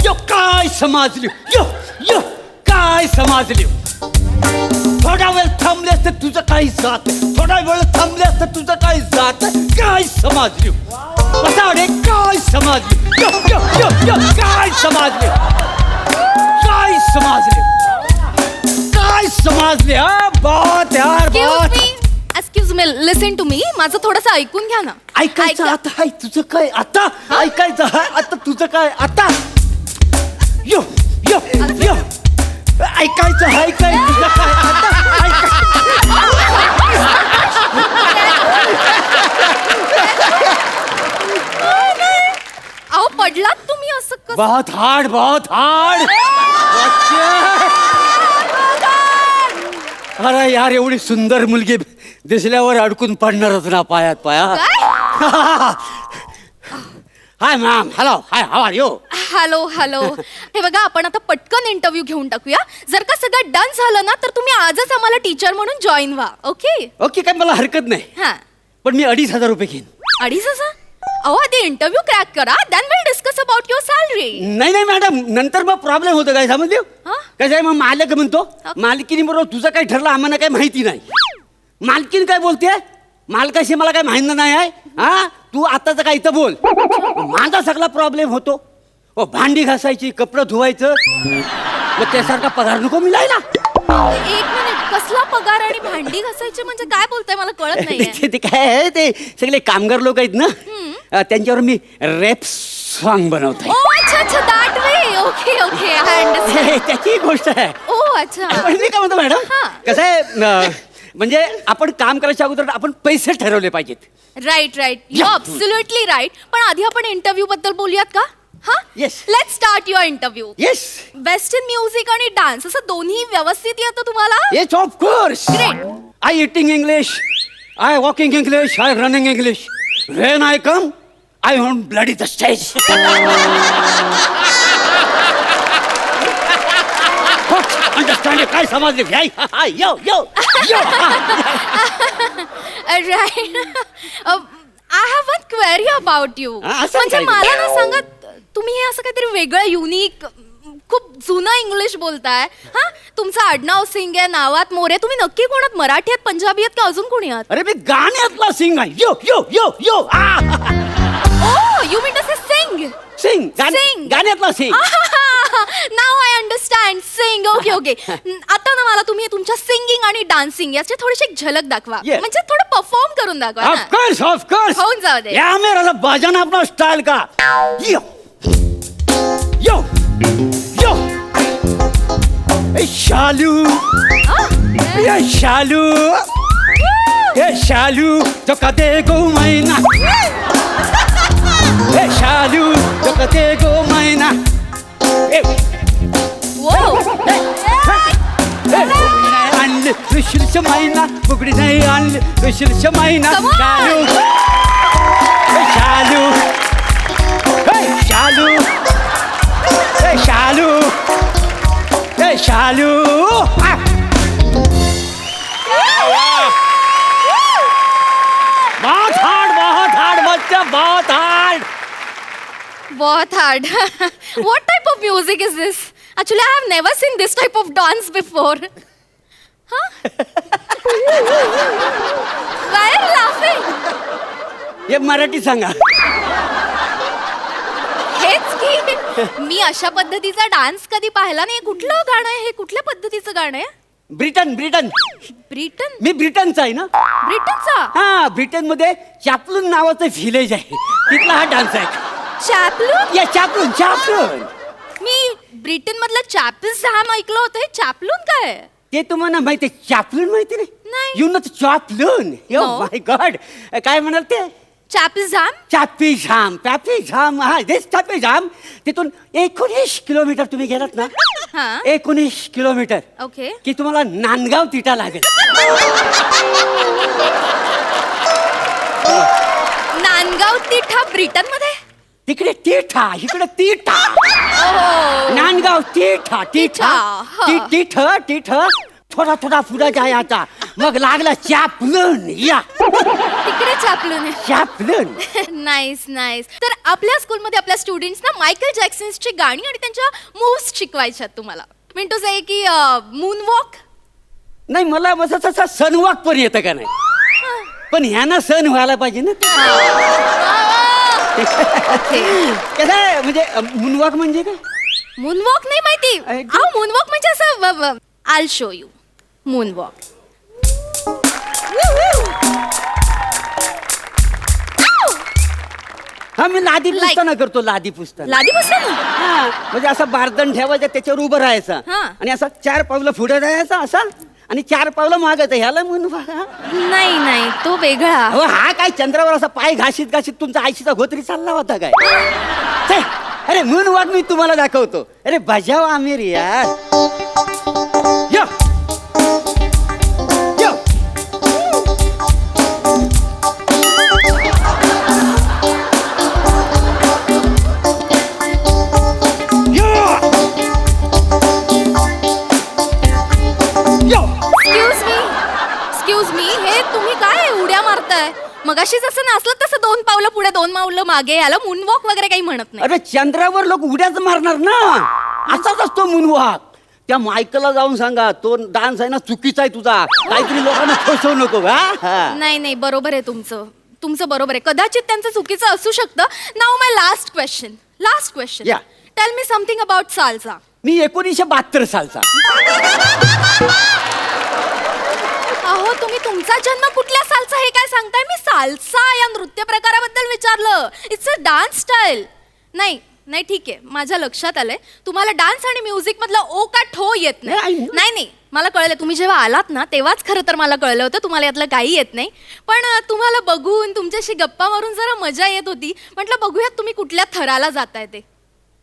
[SPEAKER 9] यो, काय समजलो यो यो, काय समजलो. थोडा वेळ थांबलेस तर तुझं काही जात, थोडा वेळ थांबलेस तर तुझं काही जात, काय समजलो बसाडे, काय समजलो यो यो यो यो, काय समजले, काय समजले, काय समजले. हा बात यार बात.
[SPEAKER 1] Excuse me, listen to me. माझं थोडंसं ऐकून घ्या ना.
[SPEAKER 9] ऐकायचं
[SPEAKER 1] ऐका.
[SPEAKER 9] आता हाय तुझं काय आता, ऐकायचं हाय आता तुझं काय आता, यो यो यो, ऐकायचं हाय काय तुझं काय आता,
[SPEAKER 1] अहो पडलात तुम्ही असं कसं?
[SPEAKER 9] बहुत हार्ड, बहुत हार्ड. अरे यार, एवढी सुंदर मुलगी दिसल्यावर अडकून पडणारच ना पायात पाया. Hi ma'am, hello, hi, how are you.
[SPEAKER 1] Hello hello. हे बघा, आपण आता पटकन इंटरव्ह्यू घेऊन टाकूया. जर का सगळं डन झालं ना, तर तुम्ही आजच आम्हाला टीचर म्हणून जॉईन व्हा. ओके?
[SPEAKER 9] ओके, काय मला हरकत नाही,
[SPEAKER 1] हा.
[SPEAKER 9] पण मी 2,500 रुपये घेईन.
[SPEAKER 1] 2,500? अहो आधी इंटरव्ह्यू क्रॅक करा, then will discuss about your salary.
[SPEAKER 9] नाही नाही मॅडम, नंतर मग प्रॉब्लेम होतो, काय समजले.
[SPEAKER 1] हा?
[SPEAKER 9] कसं आहे, मग मालक म्हणतो मालकीनी बरोबर तुझं काय ठरलं आम्हाला काही माहिती नाही. मालकीन काय बोलते, मालकाशी मला काय माहिती नाही आहे. हा, तू आताच काय इथं बोल. माझा सगळा प्रॉब्लेम होतो. भांडी घासायची, कपडे धुवायचं, मग त्यासारखा पगार नको मिळायला.
[SPEAKER 1] एक मिनिट, कसला पगार आणि भांडी घासायचे म्हणजे काय बोलताय, मला कळत नाहीये.
[SPEAKER 9] ते काय आहे, ते सगळे कामगार लोक आहेत ना, त्यांच्यावर मी रॅप सॉन्ग बनवतोय.
[SPEAKER 1] ओ अच्छा अच्छा, that way. Okay okay, I understand.
[SPEAKER 9] त्याची गोष्ट आहे.
[SPEAKER 1] ओ अच्छा.
[SPEAKER 9] पण मी काय म्हणतो मॅडम,
[SPEAKER 1] हा.
[SPEAKER 9] कसं आहे, म्हणजे आपण काम करायच्या अगोदर आपण पैसे ठरवले पाहिजेत.
[SPEAKER 1] Right right, you absolutely right. पण आधी आपण इंटरव्ह्यू बद्दल बोलूयात का? हा,
[SPEAKER 9] Yes.
[SPEAKER 1] Let's start your interview.
[SPEAKER 9] Yes
[SPEAKER 1] western music आणि डान्स असं दोन्ही व्यवस्थित येतं तुम्हाला?
[SPEAKER 9] Yes of course.
[SPEAKER 1] Great.
[SPEAKER 9] I eating English, I walking English, I running English. When I come I want bloody the stage. Understand, काय समजले घ्याय. Yo yo yo.
[SPEAKER 1] Right. I have one query about you.
[SPEAKER 9] हा, असं
[SPEAKER 1] म्हणजे
[SPEAKER 9] काय?
[SPEAKER 1] मला ना सांगा, तुम्ही हे असं काहीतरी वेगळं युनिक खूप जुनं इंग्लिश बोलताय. हा, तुमचं आडनाव सिंग आहे, नावात मोरे. तुम्ही नक्की कोणात, मराठी आहेत, पंजाबी आहेत, का अजून कोणी आहात?
[SPEAKER 9] अरे मी गाण्यातला सिंग आहे. Yo yo yo yo.
[SPEAKER 1] Oh you mean to say sing.
[SPEAKER 9] Sing
[SPEAKER 1] Sing.
[SPEAKER 9] गाण्यातला sing.
[SPEAKER 1] Now I understand. Sing. Okay okay. आता ना मला तुम्ही तुमच्या सिंगिंग आणि डान्सिंग याची थोडीशी एक झलक दाखवा.
[SPEAKER 9] Yes.
[SPEAKER 1] म्हणजे थोडं परफॉर्म करून दाखवा ना.
[SPEAKER 9] ऑफ कोर्स
[SPEAKER 1] होऊन जाऊ दे.
[SPEAKER 9] या मेरा बजाना अपना स्टाइल का. यो यो यो. ए शालू, ये शालू, ये शालू जो कदे गो मैना. ए शालू जो कदे गो मैना. ए आणले ऋषीलच मैना, बुगडी नाही आणले ऋषीलच मैना.
[SPEAKER 1] Come on.
[SPEAKER 9] शालू, ए शालू, ए शालू, ए शालू. बहुत हार्ड, बहुत हार्ड बच्चा, बहुत हार्ड.
[SPEAKER 1] बहुत hard. What type of music is this? Actually, I have never seen this type of dance before. Huh? Why are you laughing?
[SPEAKER 9] हे मराठी सांगा.
[SPEAKER 1] हेच की मी अशा पद्धतीचा डान्स कधी पाहिला नाही. कुठलं गाणं आहे हे? कुठल्या पद्धतीचं गाणं आहे?
[SPEAKER 9] Britain, Britain.
[SPEAKER 1] ब्रिटन?
[SPEAKER 9] मी ब्रिटनचा आहे ना.
[SPEAKER 1] ब्रिटनचा?
[SPEAKER 9] हा, ब्रिटन मध्ये चॅपलून नावाचं व्हिलेज आहे, तिथला हा डान्स आहे.
[SPEAKER 1] चॅपलून?
[SPEAKER 9] या चॅपलून, चॅपलून.
[SPEAKER 1] मी ब्रिटन मधलं चॅपल्स जॅम ऐकलं होतं. हे चॅपलून काय आहे?
[SPEAKER 9] ते तुम्हाला माहिती आहे, चॅपलून माहिती नाही?
[SPEAKER 1] नाही.
[SPEAKER 9] You know Chaplin. Yo
[SPEAKER 1] No.
[SPEAKER 9] My god, काय म्हणाल ते?
[SPEAKER 1] चॅपल्स जॅम?
[SPEAKER 9] चापी झाम, चापी झाम. हा, देश चापी झाम. तिथून 19 किलोमीटर तुम्ही गेलात ना,
[SPEAKER 1] हा.
[SPEAKER 9] 19 किलोमीटर
[SPEAKER 1] ओके.
[SPEAKER 9] की तुम्हाला नांदगाव तिटा लागेल.
[SPEAKER 1] नांदगाव तिठा ब्रिटन मध्ये?
[SPEAKER 9] तिकडे तिठा, इकडे तिठा.
[SPEAKER 1] ओह.
[SPEAKER 9] नांदगाव तिठा, तिठा,
[SPEAKER 1] तिठा, हा.
[SPEAKER 9] तिठ, तिठ. थोडा थोडा पुढे जायचा, मग लागला चापलून या
[SPEAKER 8] तिकडे चापलून
[SPEAKER 9] चापलून.
[SPEAKER 8] Nice nice. तर आपल्या स्कूलमध्ये आपल्या स्टुडंट्सना मायकल जॅक्सन्सची गाणी आणि त्यांच्या मूव्स शिकवायच्यात तुम्हाला. मीन टू से की मून वॉक.
[SPEAKER 9] नाही मला तसा सनवॉक पण येतं का नाही, पण ह्याना सण व्हायला पाहिजे ना. कसं आहे म्हणजे मूनवॉक म्हणजे काय?
[SPEAKER 8] मूनवॉक नाही माहिती?
[SPEAKER 9] आहे का?
[SPEAKER 8] अहो मूनवॉक म्हणजे असं आल शो यू मूनवॉक.
[SPEAKER 9] हा मी लादी पुसताना करतो, लादी पुसताना.
[SPEAKER 8] लादी बसला ना.
[SPEAKER 9] हा, म्हणजे असं बारदण ठेवायचं, त्याच्यावर उभं राहायचं
[SPEAKER 8] हा.
[SPEAKER 9] आणि असं 4 पावलं पुढे जायचं असं आणि 4 पावलं मागायचं, ह्याला मूनवॉक.
[SPEAKER 8] नाही नाही तो वेगळा.
[SPEAKER 9] हो हा काय चंद्रावर असा पाय घाशीत घाशीत तुमचा आयशीचा घोतरी चालला होता काय? छे, अरे मूनवॉक मी तुम्हाला दाखवतो. अरे बजाव आमिर यार. यो यो
[SPEAKER 8] एक्सक्यूज मी हे तुम्ही काय उड्या मारताय? मगाशी जसं नाचलं तसं 2 पावलं पुढे 2 पावलं मागे, याला मूनवॉक वगैरे काही म्हणत नाही.
[SPEAKER 9] अरे चंद्रावर लोक उड्याच मारणार ना, असाच असतो मूनवॉक. त्या मायकलला जाऊन सांगा तो डान्स आहे ना चुकीचा आहे तुझा, काहीतरी लोकांना फसवू नको. हा
[SPEAKER 8] नाही नाही बरोबर आहे तुमचं बरोबर आहे. कदाचित त्यांचं चुकीचं असू शकतं. Now my last question
[SPEAKER 9] Yeah.
[SPEAKER 8] Tell me something about salsa.
[SPEAKER 9] मी 1972 सालचा.
[SPEAKER 8] अहो तुम्ही तुमचा जन्म कुठल्या सालचा हे काय सांगताय? मी साल्सा या नृत्य प्रकाराबद्दल विचारलं. It's a dance style. नाही नाही ठीक आहे, माझ्या लक्षात आलंय तुम्हाला डान्स आणि म्युझिक मधला ओ का ठो येत नाही. नाही मला कळलं. तुम्ही जेव्हा आलात ना तेव्हाच खरं तर मला कळलं होतं तुम्हाला यातलं काही येत नाही. पण तुम्हाला बघून तुमच्याशी गप्पा मारून जरा मजा येत होती. म्हटलं बघूयात तुम्ही कुठल्या थराला जाताय ते.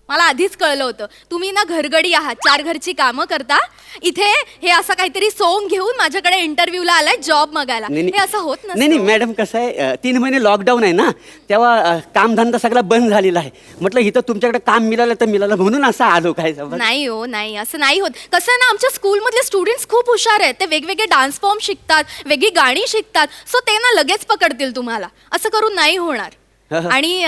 [SPEAKER 8] मला आधीच कळलं होतं तुम्ही ना घरगडी आहात, 4 घरची कामं करता. इथे हे असं काहीतरी सोंग घेऊन माझ्याकडे इंटरव्ह्यूला आलाय जॉब मागायला. हे असं होत
[SPEAKER 9] नाही
[SPEAKER 8] नसतं.
[SPEAKER 9] मॅडम कसं आहे 3 महिने लॉकडाऊन आहे ना, तेव्हा कामधंदा सगळा बंद झालेला आहे. म्हटलं इथं तुमच्याकडे काम मिळालं तर मिळालं म्हणून असं आलो. काय
[SPEAKER 8] नाही हो नाही असं नाही होत. कसं आहे ना आमच्या स्कूलमधले स्टुडंट्स खूप हुशार आहेत. ते वेगवेगळे डान्स फॉर्म शिकतात, वेगळी गाणी शिकतात. सो ते ना लगेच पकडतील तुम्हाला. असं करून नाही होणार आणि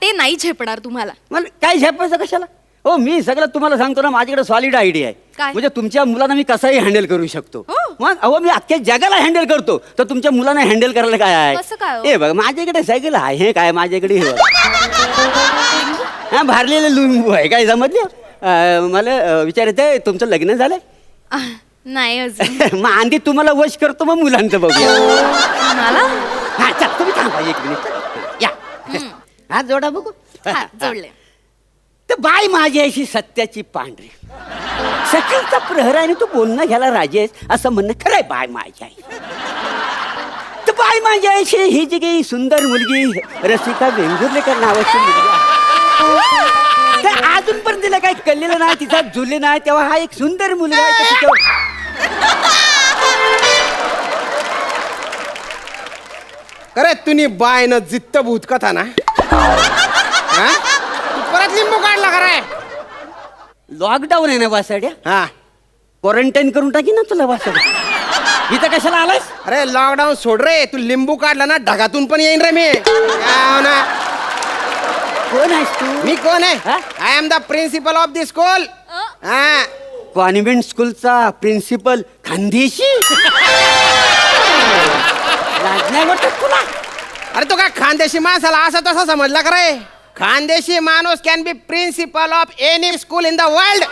[SPEAKER 8] ते नाही झेपणार तुम्हाला.
[SPEAKER 9] मला काय झेपायचं कशाला? हो मी सगळं तुम्हाला सांगतो ना, माझ्याकडे सॉलिड आयडिया आहे.
[SPEAKER 8] काय?
[SPEAKER 9] म्हणजे तुमच्या मुलांना मी कसंही हँडल करू शकतो.
[SPEAKER 8] हो.
[SPEAKER 9] मग अहो मी अख्ख्या जगाला हँडल करतो, तर तुमच्या मुलांना हँडल करायला काय
[SPEAKER 8] कसं काय हो?
[SPEAKER 9] आहे? हे बघ माझ्याकडे सायकल आहे. हे काय माझ्याकडे हे बघ. हा भरलेलं लिंबू आहे. काय समजलं? मला विचारायचंय तुमचं लग्न झालंय?
[SPEAKER 8] नाही अजून.
[SPEAKER 9] मग आधी तुम्हाला वश करतो, मग मुलांचं बघू.
[SPEAKER 8] मला
[SPEAKER 9] हा चल तुम्ही थांबा 1 मिनिट. या हा जोडा बघू.
[SPEAKER 8] हा, जोडले.
[SPEAKER 9] तर बाय माझी अशी सत्याची पांढरी सकाळचा प्रहर आहे आणि तू बोलणं घ्यायला राजी आहेस असं म्हणणं खरंय. बाय माझी आई तर बाय माझी आईशी ही जी काही सुंदर मुलगी रसिका वेंगुर्लेकर नावाची मुलगी आहे, तर अजूनपर्यंत तिला काही कळलेलं नाही, तिचा जुले नाही. तेव्हा हा एक सुंदर मुलगा आहे तर तिच्यावर
[SPEAKER 10] करे तुम्ही बाय न जित्त भूत कथा ना हा? तू परत लिंबू काढला खराय.
[SPEAKER 9] लॉकडाऊन आहे ना वासाड्या,
[SPEAKER 10] हा
[SPEAKER 9] क्वारंटाईन करून टाकी ना तुला वासाड्या. इथं कशाला आलायस?
[SPEAKER 10] अरे लॉकडाऊन सोड रे, तू लिंबू काढला ना ढगातून पण येईन रे मी. काय हो ना?
[SPEAKER 9] कोण आहेस तू?
[SPEAKER 10] मी कोण आहे?
[SPEAKER 9] हा?
[SPEAKER 10] I am the principal of the school. हा
[SPEAKER 9] कॉन्व्हेंट स्कूलचा प्रिन्सिपल खानदेशी. लाज नाही वाटत तुला?
[SPEAKER 10] अरे तो काय खानदेशी माणसाला असं तसं समजला का रे? खानदेशी माणूस can be principal of any school in the world.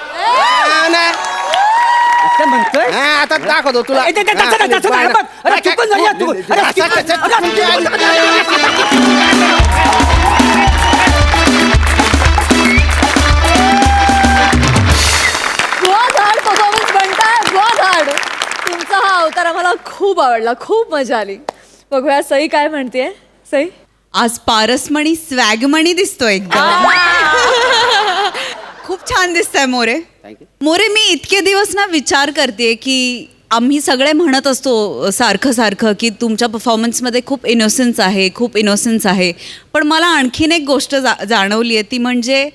[SPEAKER 9] असं म्हणतोय?
[SPEAKER 10] आता दाखवतो तुला.
[SPEAKER 9] ए, ते-
[SPEAKER 10] हा,
[SPEAKER 9] त्याचं नाही, बघ. अरे, चुकून झाली आहे तू. अरे,
[SPEAKER 10] असं
[SPEAKER 9] चुकून-
[SPEAKER 10] कसं-
[SPEAKER 1] गोधाड परफॉर्मन्स बनताय गोधाड. तुमचा हा अवतार आम्हाला खूप आवडला, खूप मजा आली. बघूया सई काय म्हणतेय. सई
[SPEAKER 5] आज पारसमणी स्वॅगमणी दिसतोय एकदम. खूप छान दिसतंय मोरे. मोरे मी इतके दिवस ना विचार करते की आम्ही सगळे म्हणत असतो सारखं सारखं की तुमच्या परफॉर्मन्समध्ये खूप इनोसन्स आहे, खूप इनोसन्स आहे. पण मला आणखीन एक गोष्ट जाणवली आहे, ती म्हणजे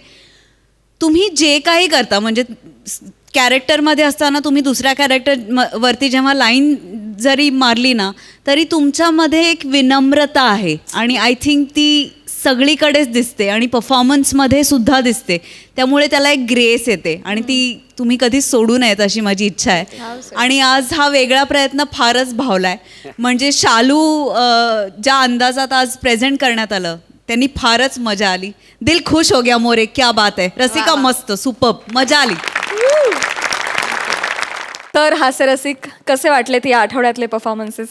[SPEAKER 5] तुम्ही जे काही करता म्हणजे कॅरेक्टरमध्ये असताना तुम्ही दुसऱ्या कॅरेक्टर वरती जेव्हा लाईन जरी मारली ना तरी तुमच्यामध्ये एक विनम्रता आहे आणि आय थिंक ती सगळीकडेच दिसते आणि परफॉर्मन्समध्ये सुद्धा दिसते. त्यामुळे त्याला एक ग्रेस येते आणि ती तुम्ही कधीच सोडू नयेत अशी माझी इच्छा आहे. आणि आज हा वेगळा प्रयत्न फारच भावलाय. म्हणजे शालू ज्या अंदाजात आज प्रेझेंट करण्यात आलं त्यांनी फारच मजा आली. दिल खुश हो गया मोरे, क्या बात आहे. रसिका मस्त, सुपर्ब, मजा आली.
[SPEAKER 1] तर हास्यरसिक कसे वाटलेत या आठवड्यातले परफॉर्मन्सेस?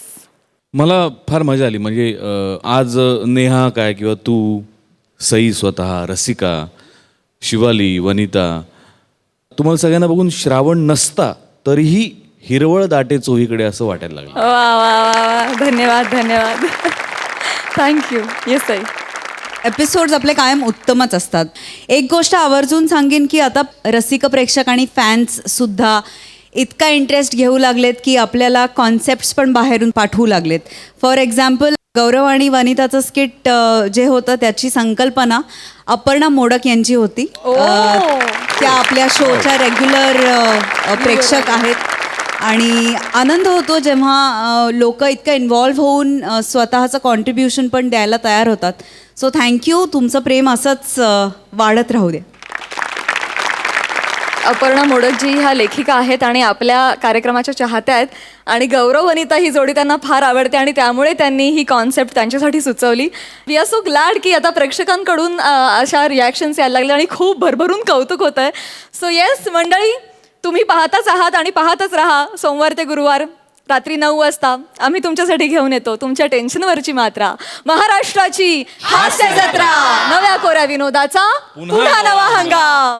[SPEAKER 6] मला फार मजा आली. म्हणजे आज नेहा काय किंवा तू, सई स्वतः, रसिका, शिवाली, वनिता, तुम्हाला सगळ्यांना बघून श्रावण नसता तरीही हिरवळ दाटे चोहीकडे असं वाटायला लागलं.
[SPEAKER 1] वा वा वा वा, धन्यवाद धन्यवाद. थँक्यू. येस ताई.
[SPEAKER 5] एपिसोड्स आपले कायम उत्तमच असतात. एक गोष्ट आवर्जून सांगेन की आता रसिक प्रेक्षक आणि फॅन्ससुद्धा इतका इंटरेस्ट घेऊ लागलेत की आपल्याला कॉन्सेप्ट्स पण बाहेरून पाठवू लागलेत. फॉर एक्झाम्पल गौरव आणि वनिताचं स्किट जे होतं त्याची संकल्पना अपर्णा मोडक यांची होती. त्या आपल्या शोच्या रेग्युलर प्रेक्षक आहेत आणि आनंद होतो जेव्हा लोक इतकं इन्व्हॉल्व्ह होऊन स्वतःचं कॉन्ट्रीब्युशन पण द्यायला तयार होतात. So thank you. तुमचं प्रेम असंच वाढत राहू दे.
[SPEAKER 1] अपर्णा मोडकजी ह्या लेखिका आहेत आणि आपल्या कार्यक्रमाच्या चाहत्या आहेत आणि गौरव वनिता ही जोडी त्यांना फार आवडते आणि त्यामुळे त्यांनी ही कॉन्सेप्ट त्यांच्यासाठी सुचवली. वी आर सो ग्लॅड की आता प्रेक्षकांकडून अशा रिॲक्शन्स यायला लागल्या आणि खूप भरभरून कौतुक होतं आहे. सो येस मंडळी, तुम्ही पाहताच आहात आणि पाहतच राहा. सोमवार ते गुरुवार रात्री 9 वाजता आम्ही तुमच्यासाठी घेऊन येतो तुमच्या टेन्शनवरची मात्रा, महाराष्ट्राची हास्य जत्रा, नव्या कोऱ्या विनोदाचा पुन्हा नवा हंगाम.